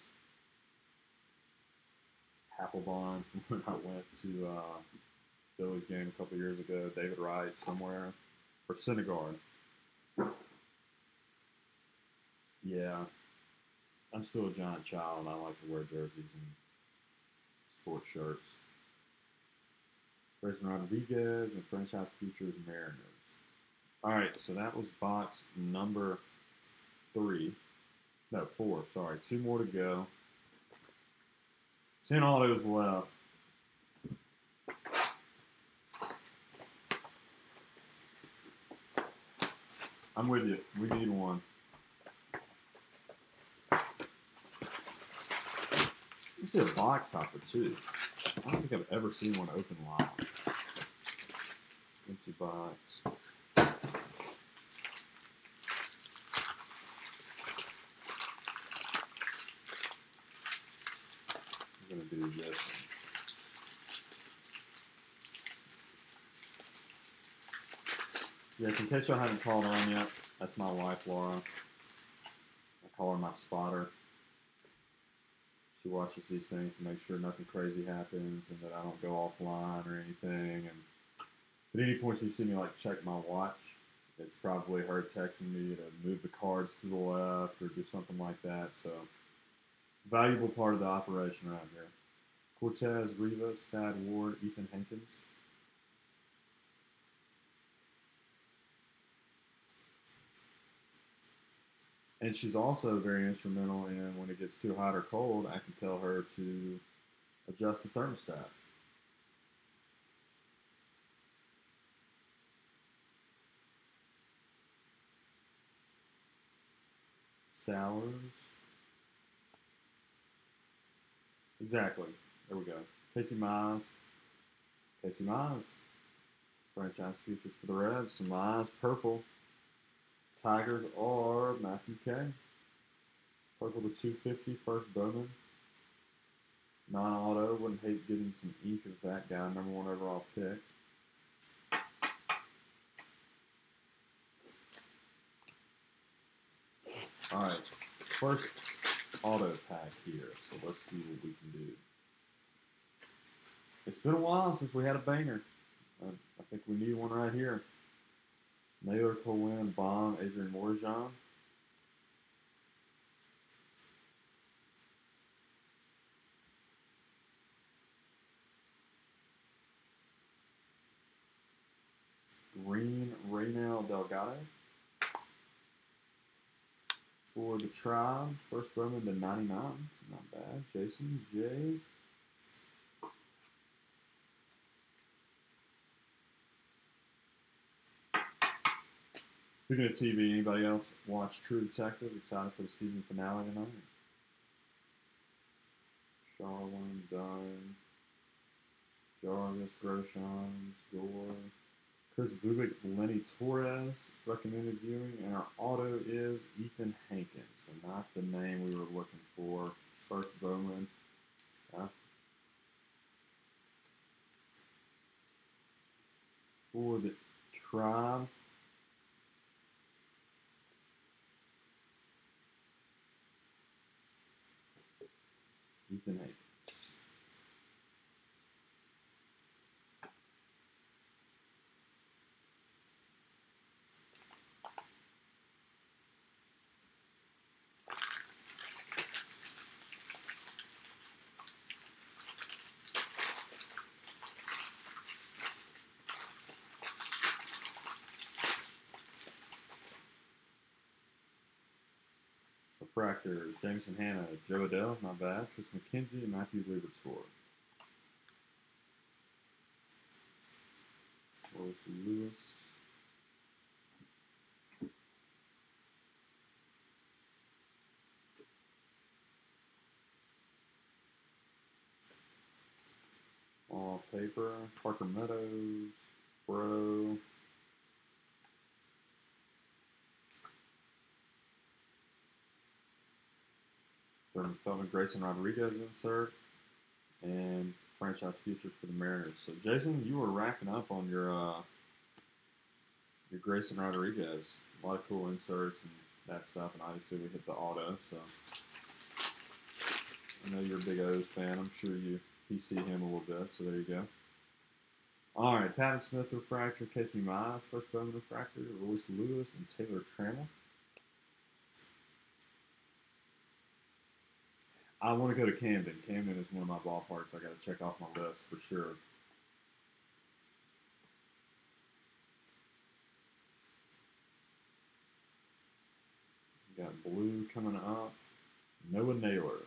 Papelbon from when I went to Phillies game a couple years ago, David Wright somewhere, or Syndergaard. Yeah, I'm still a giant child. I like to wear jerseys and sports shirts. Grayson Rodriguez and franchise futures Mariners. All right, so that was box number 4. Sorry, 2 more to go. 10 autos left. I'm with you. We need one. see a box topper too. I don't think I've ever seen one open live. Empty box. I'm gonna do this. Yes, in case y'all haven't called her on yet, that's my wife, Laura. I call her my spotter. She watches these things to make sure nothing crazy happens and that I don't go offline or anything. And at any point you see me like check my watch, it's probably her texting me to move the cards to the left or do something like that. So, valuable part of the operation around here. Cortez, Rivas, Thad Ward, Ethan Hankins. And she's also very instrumental in when it gets too hot or cold, I can tell her to adjust the thermostat. Stowers. Exactly. There we go. Casey Mize. Casey Mize. Franchise futures for the Reds. Some Mize. Purple. Tigers are Matthew K. Purple to 250. First Bowman. Non-auto. Wouldn't hate getting some ink of that guy. Number 1 overall pick. All right. First auto pack here. So let's see what we can do. It's been a while since we had a banger. I think we need one right here. Naylor, Colwyn, Bond, Adrian Morejon. Green, Reynel Delgado. For the Tribe, first Bowman to 99. Not bad. Jason J. Speaking of TV, anybody else watch True Detective? Excited for the season finale tonight? Sharwin, Dunn, Jarvis, Groshans, Gore, Chris Bubik, Lenny Torres, recommended viewing, and our auto is Ethan Hankins, so not the name we were looking for. First Bowman. For the Tribe, Ethan Hankins. Refractor, Jameson Hanna, Joe Adele, not bad. Chris McKenzie, and Matthew Liebertscore. Rose Lewis. All paper. Parker Meadows, Bro. Thurman Feldman, Grayson Rodriguez insert, and franchise futures for the Mariners. So Jason, you were racking up on your Grayson Rodriguez. A lot of cool inserts and that stuff, and obviously we hit the auto. So I know you're a big O's fan. I'm sure you PC him a little bit. So there you go. All right, Patton Smith refractor, Casey Mize, first Bowman refractor, Royce Lewis, and Taylor Trammell. I want to go to Camden. Camden is one of my ballparks I got to check off my list for sure. We got blue coming up. Noah Naylor.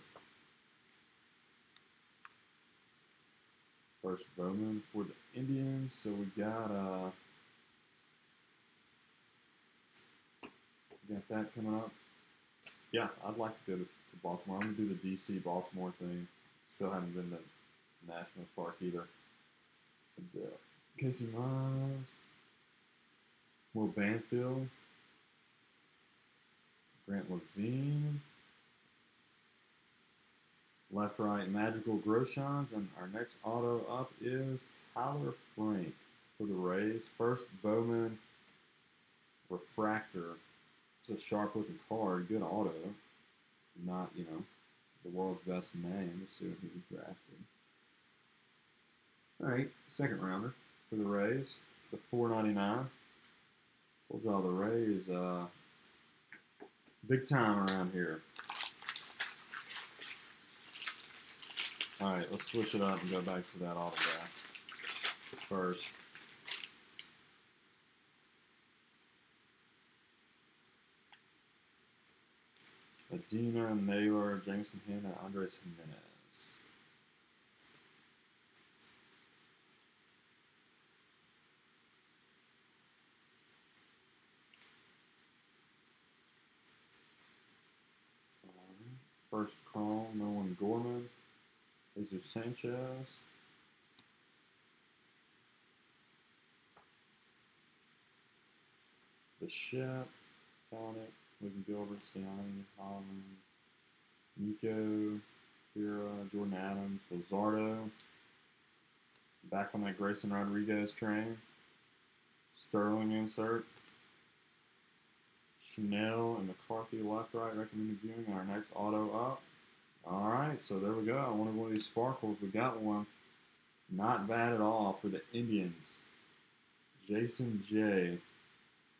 First Bowman for the Indians. So we got that coming up. Yeah, I'd like to go to Baltimore. I'm going to do the DC Baltimore thing. Still haven't been to National Park either. And, Casey Miles, Will Banfield, Grant Levine, left, right, Magical Groshans, and our next auto up is Tyler Frank for the Rays. First Bowman Refractor. It's a sharp-looking card, good auto. Not, the world's best name. Let's see what he was drafted. All right, second rounder for the Rays, the $4.99. Told y'all the Rays, big time around here. All right, let's switch it up and go back to that autograph first. Medina, Naylor, Jameson Hanna, Andres Jimenez. First call, Nolan Gorman, Jesus Sanchez. Bishop, Kalanick, William Gilbert, Siani, Holland, Nico, Kira, Jordan Adams, Luzardo. Back on that Grayson Rodriguez train. Sterling insert. Chanel and McCarthy left, right, recommended viewing. Our next auto up. All right, so there we go. I wanted one of these sparkles. We got one. Not bad at all for the Indians. Jason J.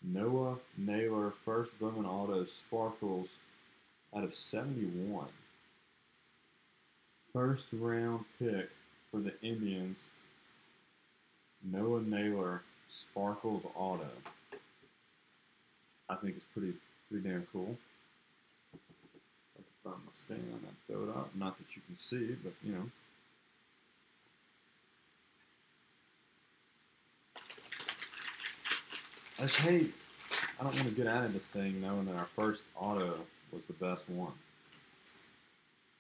Noah Naylor, first Bowman auto, sparkles out of 71. First round pick for the Indians. Noah Naylor, sparkles auto. I think it's pretty damn cool. I can find my stand and throw it up. Not that you can see, but I just hate. I don't want to get out of this thing knowing that our first auto was the best one.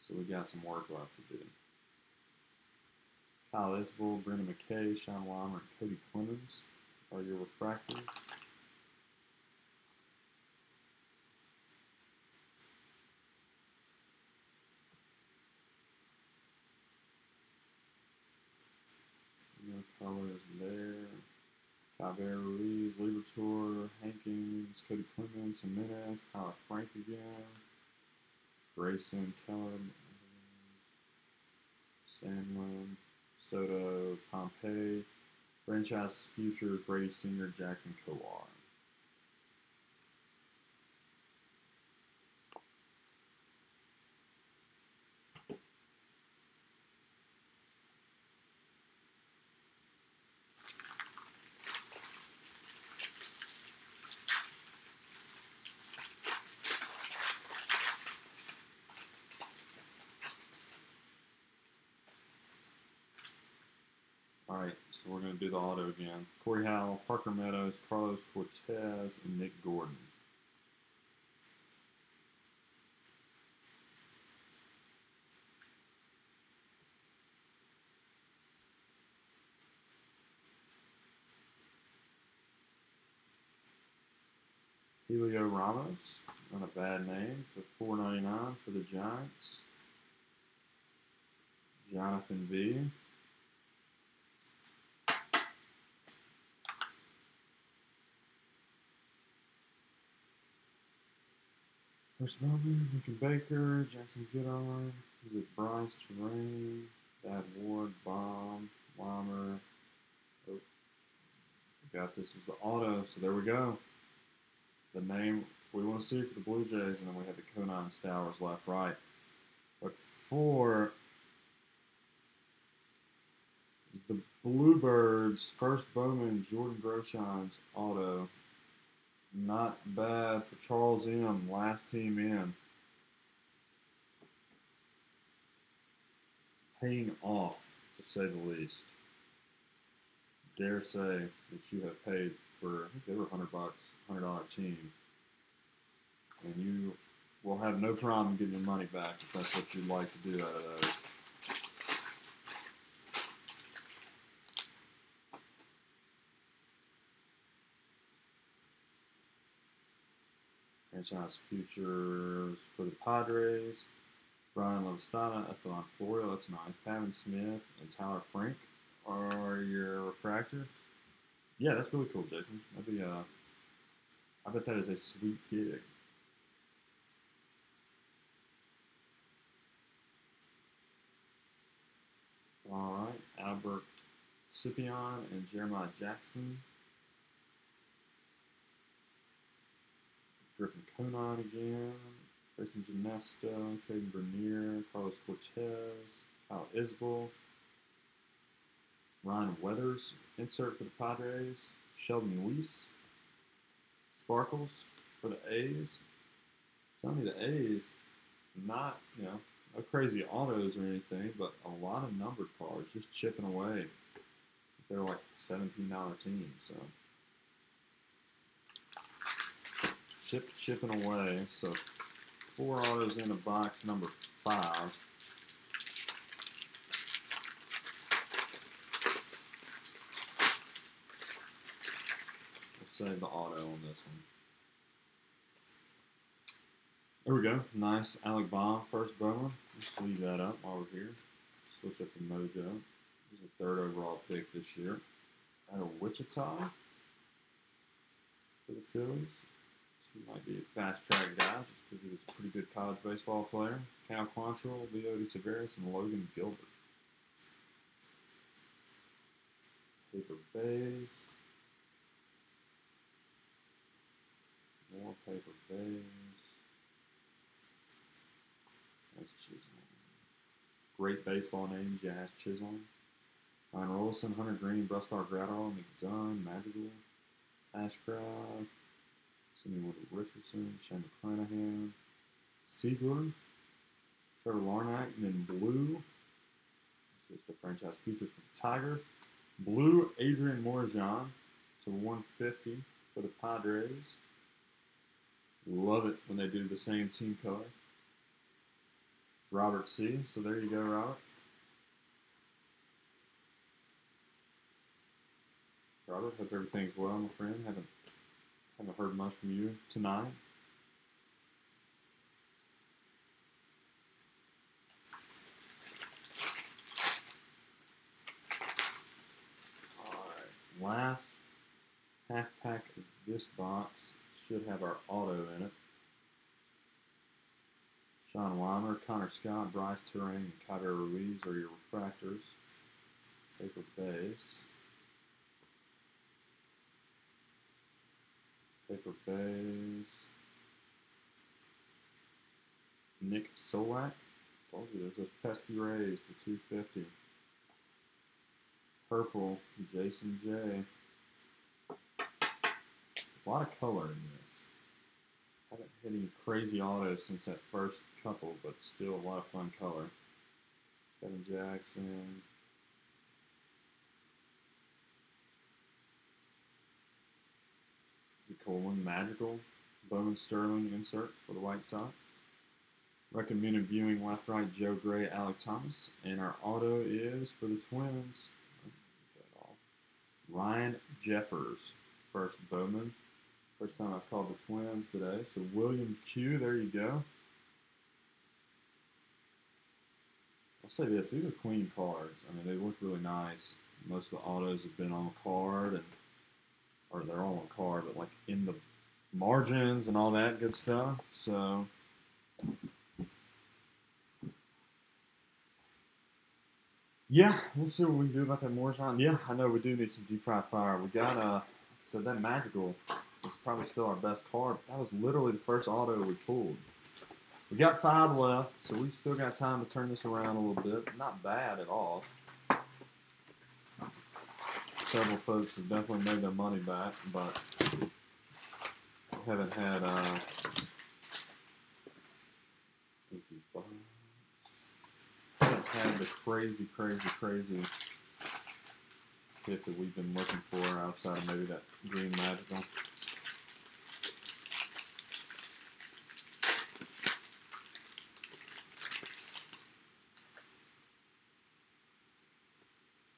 So we got some work left to do. Kyle Isbell, Brendan McKay, Sean Weimer, and Cody Clemens are your refractors. No colors there. Cabrera Ruiz, Libertor, Hankins, Cody Clemens, Jimenez, Tyler Frank again, Grayson, Keller, Sandlin, Soto, Pompey, Franchise Future, Brady Senior, Jackson Kowar. Alright, so we're going to do the auto again. Corey Howell, Parker Meadows, Carlos Cortez, and Nick Gordon. Julio Ramos, not a bad name, for $4.99 for the Giants. Jonathan V. First Bowman, Lincoln Baker, Jackson Goodall, is it Bryce Terrain, Dad Ward, Bomb, Weimer. Oh, forgot this was the auto, so there we go. The name we want to see for the Blue Jays, and then we have the Conan Stowers left, right. But for the Bluebirds, first Bowman, Jordan Groshans auto. Not bad for Charles M. Last team in. Paying off, to say the least. Dare say that you have paid for, I think they were $100, $100 team. And you will have no problem getting your money back if that's what you'd like to do out of those. Franchise futures for the Padres. Brian Lavastana, Esteban Florio, that's nice. Pavin Smith and Tyler Frank are your refractors. Yeah, that's really cool, Jason. That'd be I bet that is a sweet gig. All right, Albert Scipion and Jeremiah Jackson. Griffin Conan again. Grayson Ginesto, Caden Bernier, Carlos Cortez, Kyle Isbell, Ryan Weathers, insert for the Padres, Sheldon Weiss, Sparkles for the A's. Tell me the A's, not, no crazy autos or anything, but a lot of numbered cards just chipping away. They're like $17 team, so chipping away. So 4 autos in a box number 5. We'll save the auto on this one. There we go. Nice Alec Baum first Bowman. Let's leave that up while we're here. Switch up the mojo. He's a 3rd overall pick this year. Out of Wichita for the Phillies. So he might be a fast track guy just because he was a pretty good college baseball player. Cal Quantrill, Leody Taveras, and Logan Gilbert. Paper base. More paper base. That's Chisholm. Great baseball name, Jazz Chisholm. Ryan Rollison, Hunter Green, Brustar Gradall, McDunn, Madrigal, Ashcraft, Sidney Wood Richardson, Shane McClanahan, Siegler, Trevor Larnack, and then blue. This is the franchise futures for the Tigers. Blue, Adrian Morejon, so 150 for the Padres. Love it when they do the same team color. Robert C. So there you go, Robert. Robert, hope everything's well, my friend. Haven't heard much from you tonight. Alright, last half pack of this box should have our auto in it. Sean Weimer, Connor Scott, Bryce Turang, and Kyler Ruiz are your refractors. Paper base. Paper base. Nick Solak. Told you, there's those pesky Rays to 250. Purple, Jason J. A lot of color in this. Haven't hit any crazy autos since that first couple, but still a lot of fun color. Kevin Jackson. Colin Magical. Bowman Sterling insert for the White Sox. Recommended viewing left, right, Joe Gray, Alec Thomas. And our auto is for the Twins. Ryan Jeffers, first Bowman. First time I've called the Twins today. So William Q, there you go. I'll say this, these are clean cards. I mean, they look really nice. Most of the autos have been on card, or they're all on card, but like in the margins and all that good stuff. So yeah, we'll see what we can do about that Morejon. Yeah, I know we do need some deep fried fire. We got so that Magical is probably still our best card. That was literally the first auto we pulled. We got 5 left, so we still got time to turn this around a little bit. Not bad at all. Several folks have definitely made their money back, but haven't had the crazy hit that we've been looking for outside of maybe that green Magical.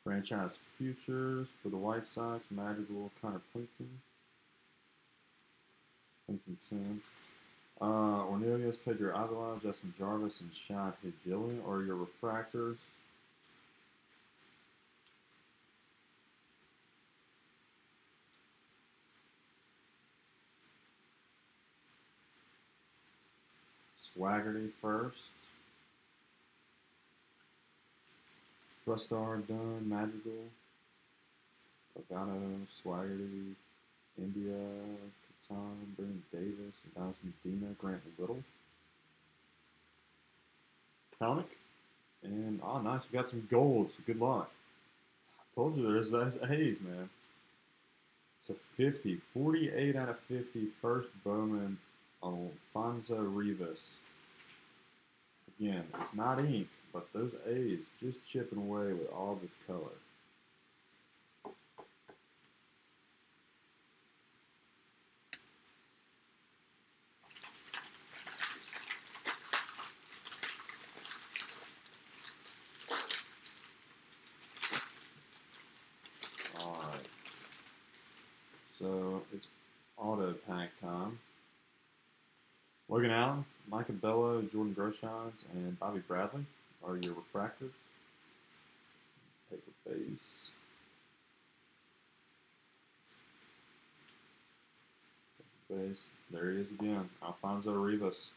Franchise futures for the White Sox, Magical, Connor Plimpton, 10. Ornelius, Pedro Avila, Justin Jarvis, and Shad Hidilli are your refractors. Swaggerty first. Rustar, Dunn, Madrigal, Logano, Swaggerty, India, Catan, Brandon Davis, Dallas Medina, Grant Little. Comic. And, oh, nice. We got some golds. Good luck. Told you there's A's, man. It's a 50. 48 out of 50. First Bowman, Alfonso Rivas. Again, it's not ink, but those A's just chipping away with all this color. Alright. So it's auto pack time. Logan Allen, Micah Bello, Jordan Groshans, and Bobby Bradley are your refractors. Paper base. Paper base. There he is again. Alfonso Rivas.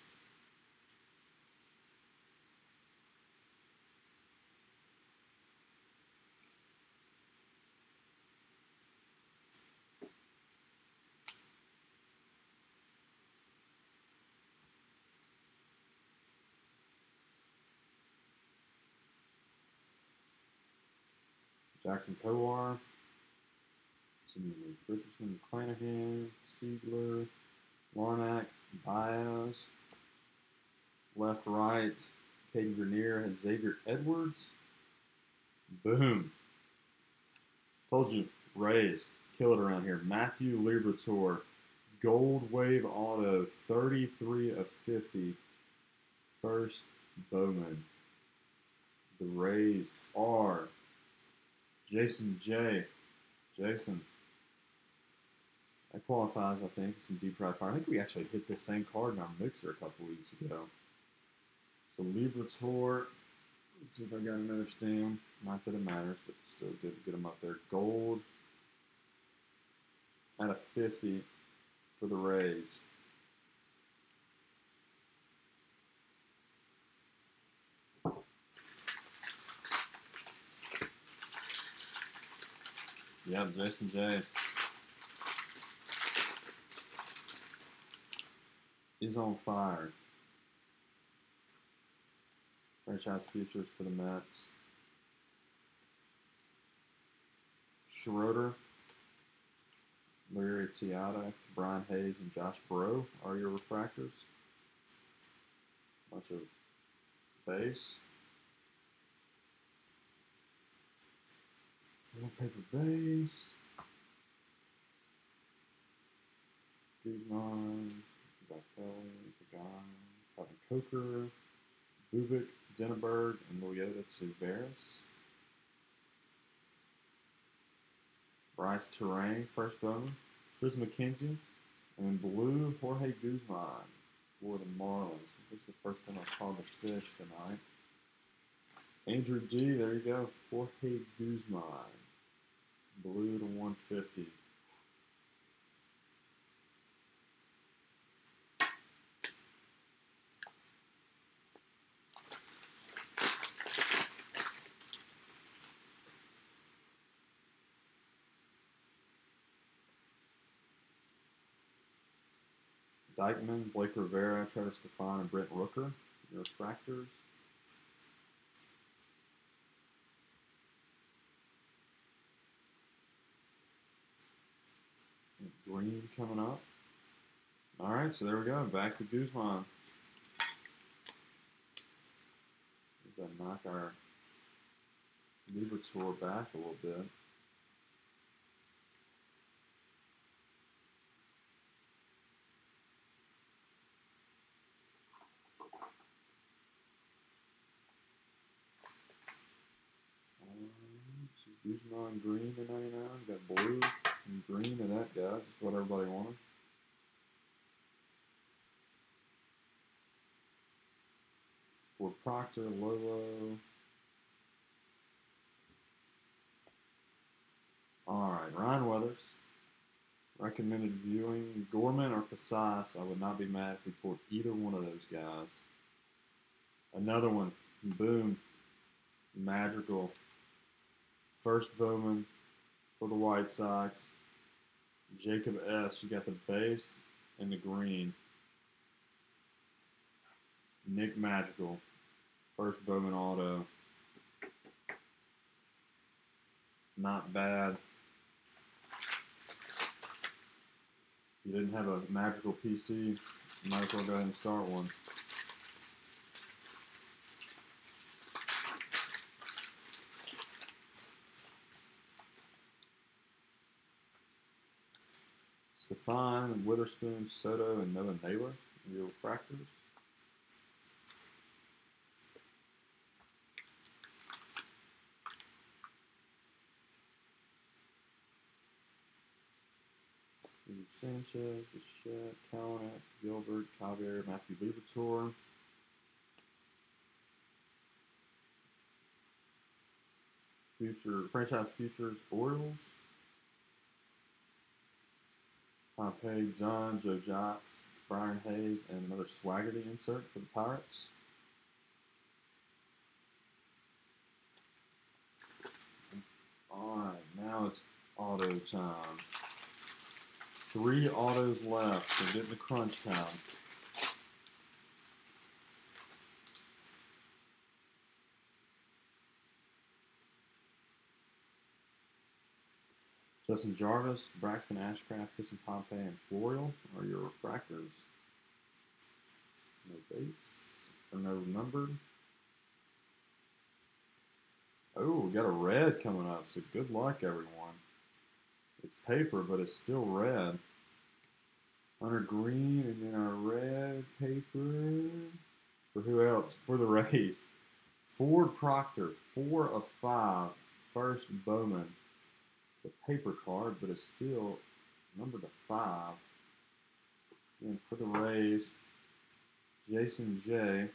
Jackson Kowar. Richardson, Clanahan, Siegler, Larnack, Baez. Left, right. Caden Grenier and Xavier Edwards. Boom. Told you, Rays. Kill it around here. Matthew Liberatore. Gold Wave Auto. 33 of 50. First Bowman. The Rays are Jason J. Jason. That qualifies, I think. Some deep fried fire. I think we actually hit the same card in our mixer a couple weeks ago. So Liberatore. Let's see if I got another stem. Not that it matters, but still good to get them up there. Gold out of 50 for the Rays. Yeah, Jason J. is on fire. Franchise futures for the Mets. Schroeder, Larry Tiata, Brian Hayes, and Josh Breaux are your refractors. Bunch of base. Paper base. Guzman, Zachelli, Pagan, Kevin Coker, Bubik, Denneberg, and Lyoto Tavares. Bryce Terrain, first Bowman. Chris McKenzie, and blue, Jorge Guzman for the Marlins. This is the first time I've called the fish tonight. Andrew G, there you go. Jorge Guzman. Blue to 150. Dykeman, Blake Rivera, Travis Stefan, and Brent Rooker. Your refractors. Green coming up. All right, so there we go. Back to Guzman. Does that knock our Liberatore back a little bit? So Guzman green to 99. Got blue and green to that guy. Just what everybody wanted. Ford Proctor, Lolo. Alright, Ryan Weathers. Recommended viewing. Gorman or Casas. I would not be mad if we pulled either one of those guys. Another one. Boom. Magical. First Bowman for the White Sox. Jacob S. You got the base and the green. Nick Magical. First Bowman auto. Not bad. If you didn't have a magical PC, you might as well go ahead and start one. Stefan, Witherspoon, Soto, and Noah Naylor, your refractors. Sanchez, Bichette, Callahan, Gilbert, Cavier, Matthew Liberatore. Future franchise futures, Orioles. Pompey, John, Joe Jocks, Brian Hayes, and another Swaggerty insert for the Pirates. Alright, now it's auto time. 3 autos left, so getting the crunch time. Justin Jarvis, Braxton Ashcraft, Kristen Pompey, and Florial are your refractors. No base, or no numbered. Oh, we got a red coming up, so good luck, everyone. It's paper, but it's still red. Hunter Green, and then our red paper. For who else? For the Rays. Ford Proctor, 4 of 5. First Bowman. It's a paper card, but it's still numbered to 5. And for the Rays, Jason J.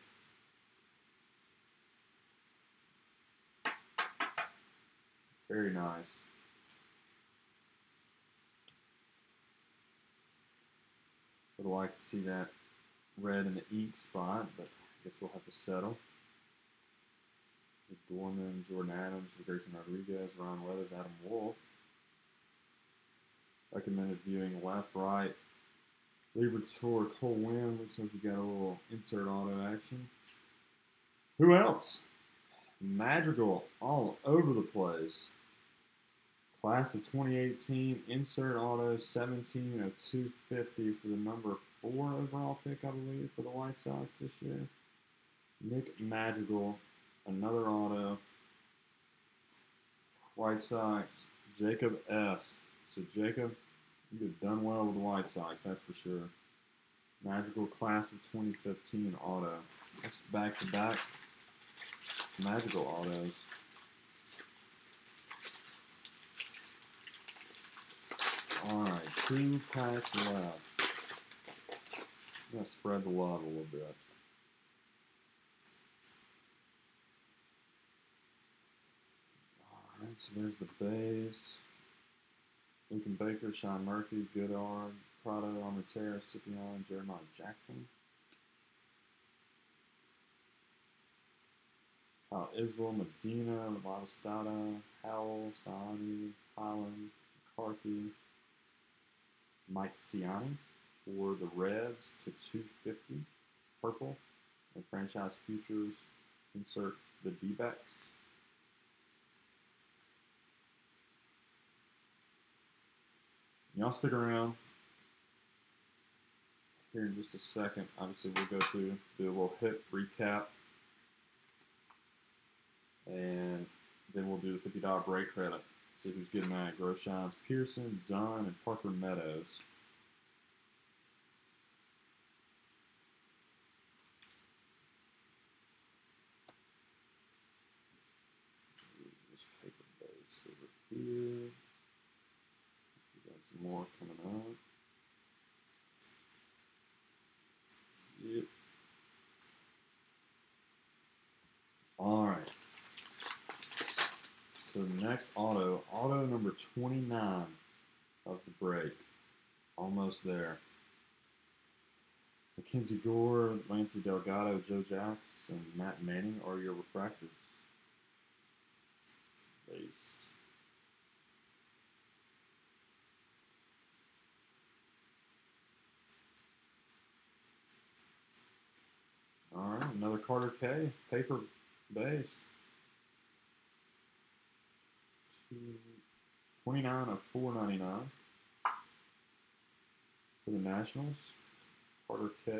Very nice. Would like to see that red in the ink spot, but I guess we'll have to settle. Gorman, Jordan Adams, Grayson Rodriguez, Ron Weathers, Adam Wolf. Recommended viewing left, right. Liberatore, Cole Wynn. Looks like you got a little insert auto action. Who else? Madrigal all over the place. Class of 2018, insert auto, 17 of 250 for the number 4 overall pick, I believe, for the White Sox this year. Nick Madrigal, another auto. White Sox, Jacob S. So Jacob, you've done well with the White Sox, that's for sure. Madrigal, class of 2015 auto. That's back-to-back Madrigal autos. Alright, 2 packs left. I'm going to spread the love a little bit. Alright, so there's the base. Lincoln Baker, Sean Murphy, Goodard, Prado, Armatera, Scipion, Jeremiah Jackson. Isbell, Medina, Lavastado, Howell, Sahani, Highland, McCarthy, Mike Ciani for the Reds to 250, purple, and franchise futures, insert the D-backs. Y'all stick around here in just a second. Obviously, we'll go through, do a little hit recap, and then we'll do the $50 break credit. See who's getting that. Groshans, Pearson, Dunn, and Parker Meadows. This paper base over here. We got some more coming up. Yep. so the next auto number 29 of the break. Almost there. Mackenzie Gore, Lancey Delgado, Joe Jacks, and Matt Manning are your refractors. Base. All right, another Carter K, paper base. 29 of 499 for the Nationals. Carter K.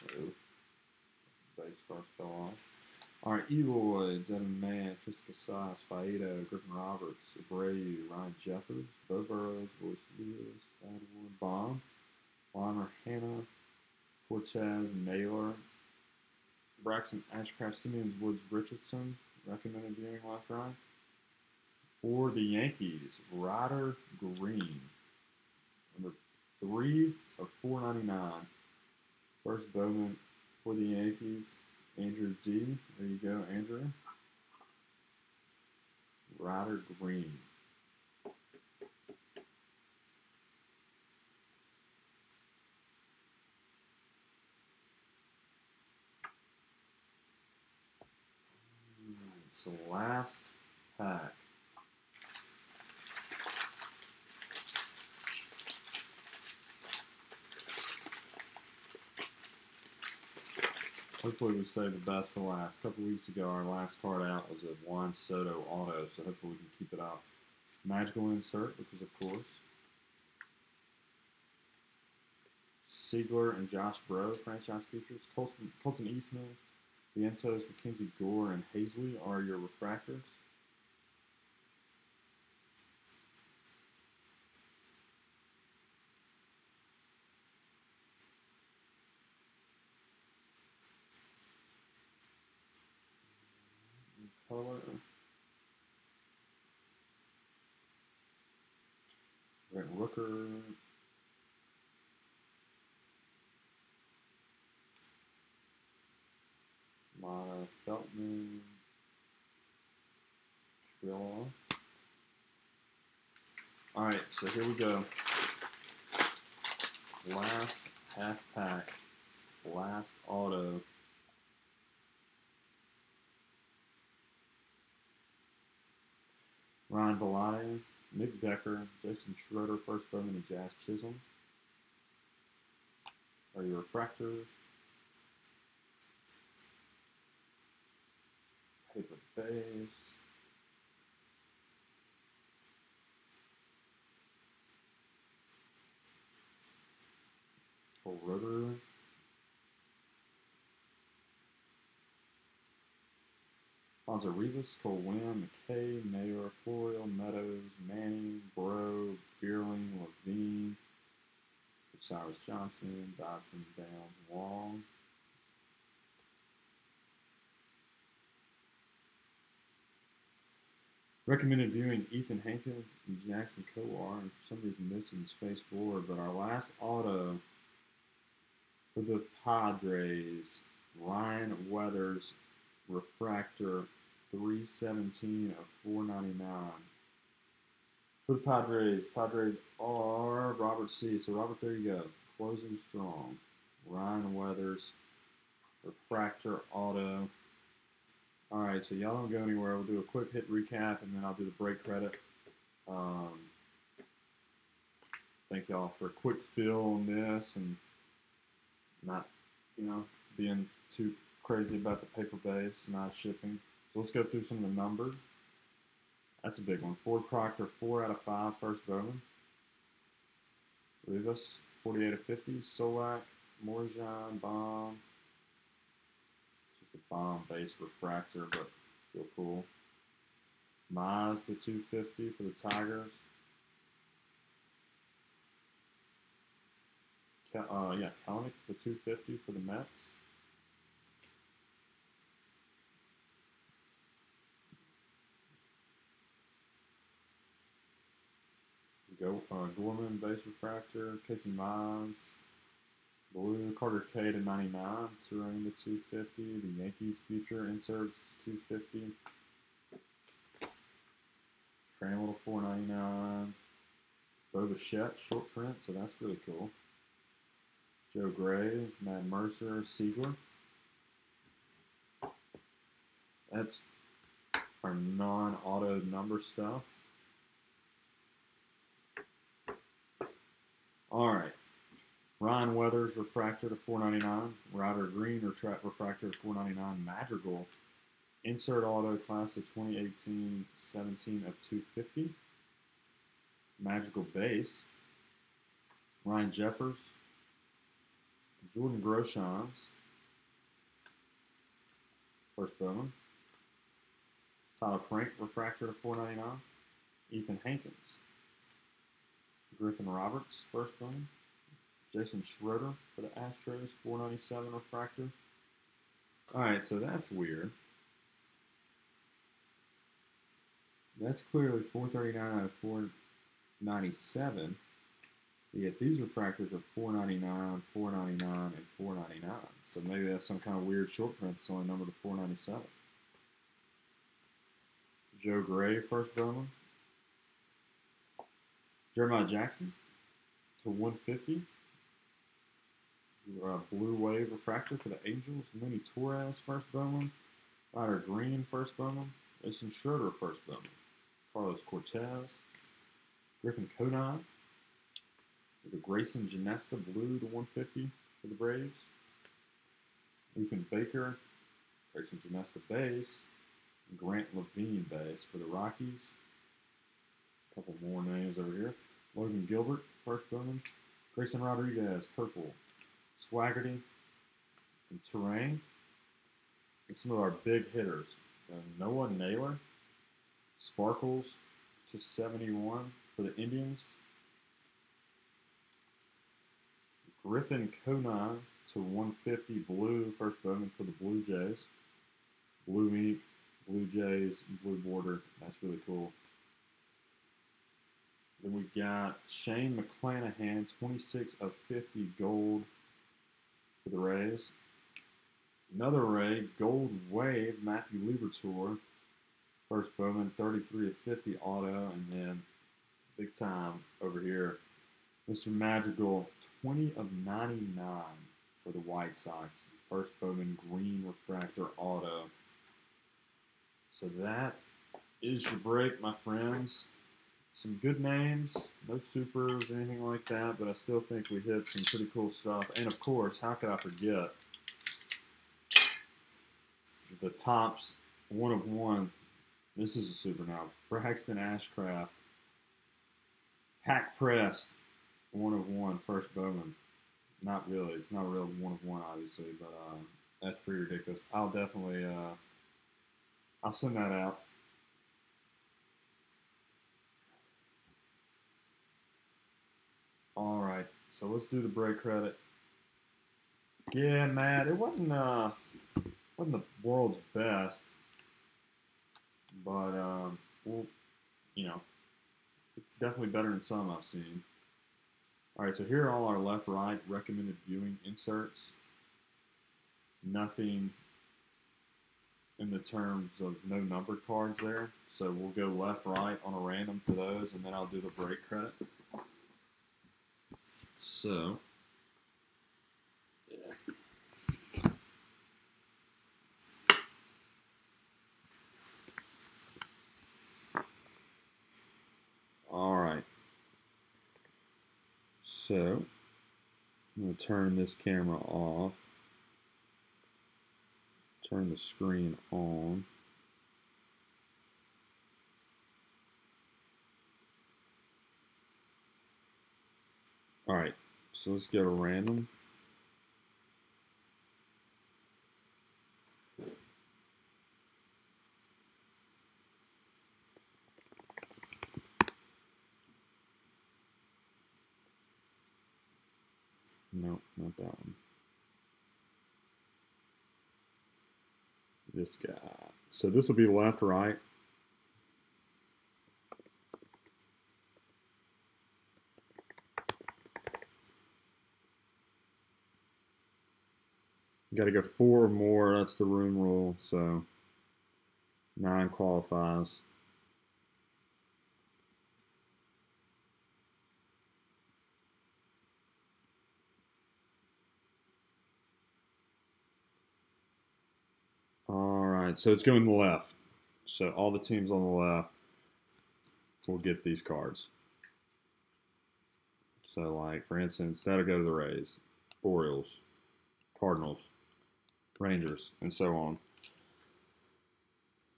Oh, base cards fell off. All right, Eloy, Devin Mann, Tris Casas, Faedo, Griffin Roberts, Abreu, Ryan Jeffers, Bo Burrows, Royce Lewis, Edward Baum, Weimer Hanna, Cortez, Naylor, Braxton Ashcraft, Simeons, Woods, Richardson, recommended viewing left right. For the Yankees, Ryder Green, number 3 of 499. First Bowman for the Yankees, Andrew D. There you go, Andrew. Ryder Green. So last pack. Hopefully we save the best for last. A couple weeks ago, our last card out was a Juan Soto auto, so hopefully we can keep it up. Magical insert, because of course. Siegler and Josh Bro, franchise features. Colton Eastman, Vientos, Mackenzie Gore, and Hazley are your refractors. Color. Brent Rooker. Mata Feltman. Trilla. Alright, so here we go. Last half pack. Last auto. Ryan Velade, Nick Decker, Jason Schroeder, first Bowman, and Jazz Chisholm are your refractors. Paper base. Cole Roeder. Fonzo Rivas, Cole Wynn, McKay, Mayor, Florio, Meadows, Manning, Bro, Beerling, Levine, Cyrus Johnson, Dodson, Downs, Wong. Recommended viewing Ethan Hankins and Jackson Kowar, and for some reason missing his face forward, but our last auto for the Padres, Ryan Weathers, refractor 317 of 499. For the Padres are Robert C. So Robert, there you go. Closing strong. Ryan Weathers, refractor auto. All right, so y'all don't go anywhere. We'll do a quick hit recap, and then I'll do the break credit. Thank y'all for a quick fill on this, and not, being too crazy about the paper base, not shipping. So let's go through some of the numbers. That's a big one. Ford Proctor, 4 out of 5, first Bowman. Rivas, 48 of 50. Solak, Morjan, Baum. Just a bomb base refractor, but still cool. Mize, the 250 for the Tigers. Kalanick, the 250 for the Mets. Gorman, base refractor. Casey Mize. Blue Carter K to 99, Terrain to 250, the Yankees Future inserts 250, Trammell to 499, Bo Bichette short print, so that's really cool. Joe Gray, Matt Mercer, Siegler. That's our non-auto number stuff. All right. Ryan Weathers, refractor to 499. Ryder Green, refractor to 499. Madrigal, insert auto, class of 2018, 17 of 250. Magical base. Ryan Jeffers. Jordan Groshans. First Bowman. Tyler Frank, refractor to 499. Ethan Hankins. Griffin Roberts, first Bowman. Jason Schroeder for the Astros, 497 refractor. All right, so that's weird. That's clearly 439 out of 497. Yet these refractors are 499, 499, and 499. So maybe that's some kind of weird short print that's only numbered to 497. Joe Gray, first Bowman. Jeremiah Jackson to 150. Blue Wave refractor for the Angels. Lenny Torres, first Bowman. Ryder Green, first Bowman. Jason Schroeder, first Bowman. Carlos Cortez. Griffin Conine. The Grayson Ginesta blue to 150 for the Braves. Ethan Baker. Grayson Ginesta base. Grant Levine base for the Rockies. A couple more names over here. Logan Gilbert, first Bowman. Grayson Rodriguez, purple. Swaggerty, and Terrain, and some of our big hitters. Noah Naylor, Sparkles to 71 for the Indians. Griffin Conine to 150 blue, first Bowman for the Blue Jays. Blue meat, Blue Jays, blue border. That's really cool. Then we got Shane McClanahan, 26 of 50 gold for the Rays. Another Ray, Gold Wave, Matthew Liberatore, first Bowman, 33 of 50 auto, and then big time over here, Mr. Madrigal, 20 of 99 for the White Sox, first Bowman, green refractor auto. So that is your break, my friends. Some good names, no supers, anything like that, but I still think we hit some pretty cool stuff. And of course, how could I forget the Topps 1 of 1? This is a super now. Braxton Ashcraft, hack pressed 1 of 1, first Bowman. Not really, it's not a real 1 of 1, obviously, but that's pretty ridiculous. I'll definitely, I'll send that out. All right, so let's do the break credit. Yeah, Matt, it wasn't the world's best, but well, you know, it's definitely better than some I've seen. All right, so here are all our left-right recommended viewing inserts. Nothing in the terms of no numbered cards there, so we'll go left-right on a random for those, and then I'll do the break credit. So, yeah. All right. So, I'm going to turn this camera off. Turn the screen on. All right. So let's go to random. No, not that one. This guy. So this will be left, right. You got to go 4 or more. That's the room rule. So 9 qualifies. All right, so it's going to the left. So all the teams on the left will get these cards. So, like, for instance, that'll go to the Rays, Orioles, Cardinals, Rangers, and so on.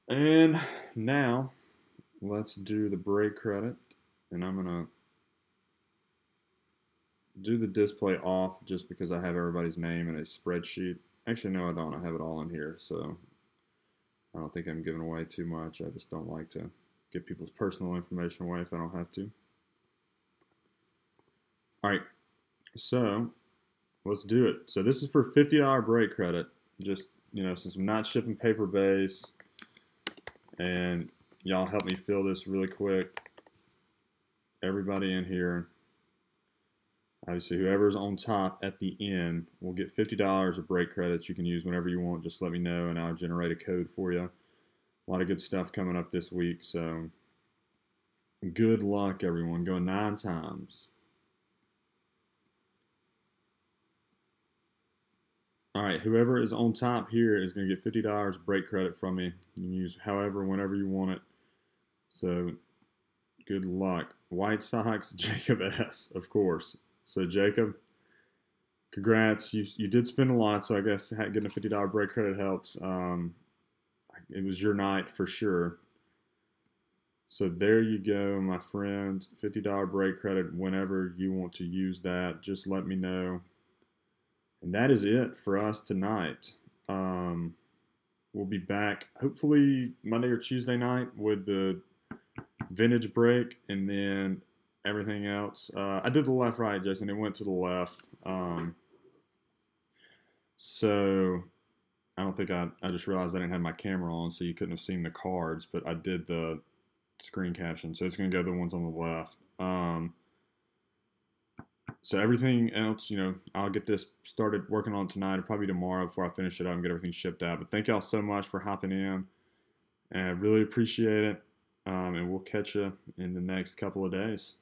And now, let's do the break credit. And I'm going to do the display off just because I have everybody's name in a spreadsheet. Actually, no, I don't. I have it all in here, so I don't think I'm giving away too much. I just don't like to give people's personal information away if I don't have to. All right, so let's do it. So this is for $50 break credit. Just, since I'm not shipping paper base, and y'all help me fill this really quick. Everybody in here, obviously whoever's on top at the end will get $50 of break credits. You can use whenever you want. Just let me know and I'll generate a code for you. A lot of good stuff coming up this week, so good luck, everyone. Going 9 times. All right, whoever is on top here is going to get $50 break credit from me. You can use however, whenever you want it. So good luck. White Sox, Jacob S., of course. So Jacob, congrats. You did spend a lot, so I guess getting a $50 break credit helps. It was your night for sure. So there you go, my friend. $50 break credit whenever you want to use that. Just let me know. And that is it for us tonight. We'll be back hopefully Monday or Tuesday night with the vintage break and then everything else. I did the left right, Jason. It went to the left. So I don't think I just realized I didn't have my camera on, so you couldn't have seen the cards, but I did the screen caption. So it's going to go to the ones on the left. So everything else, I'll get this started working on tonight or probably tomorrow before I finish it up and get everything shipped out. But thank y'all so much for hopping in. And I really appreciate it. And we'll catch you in the next couple of days.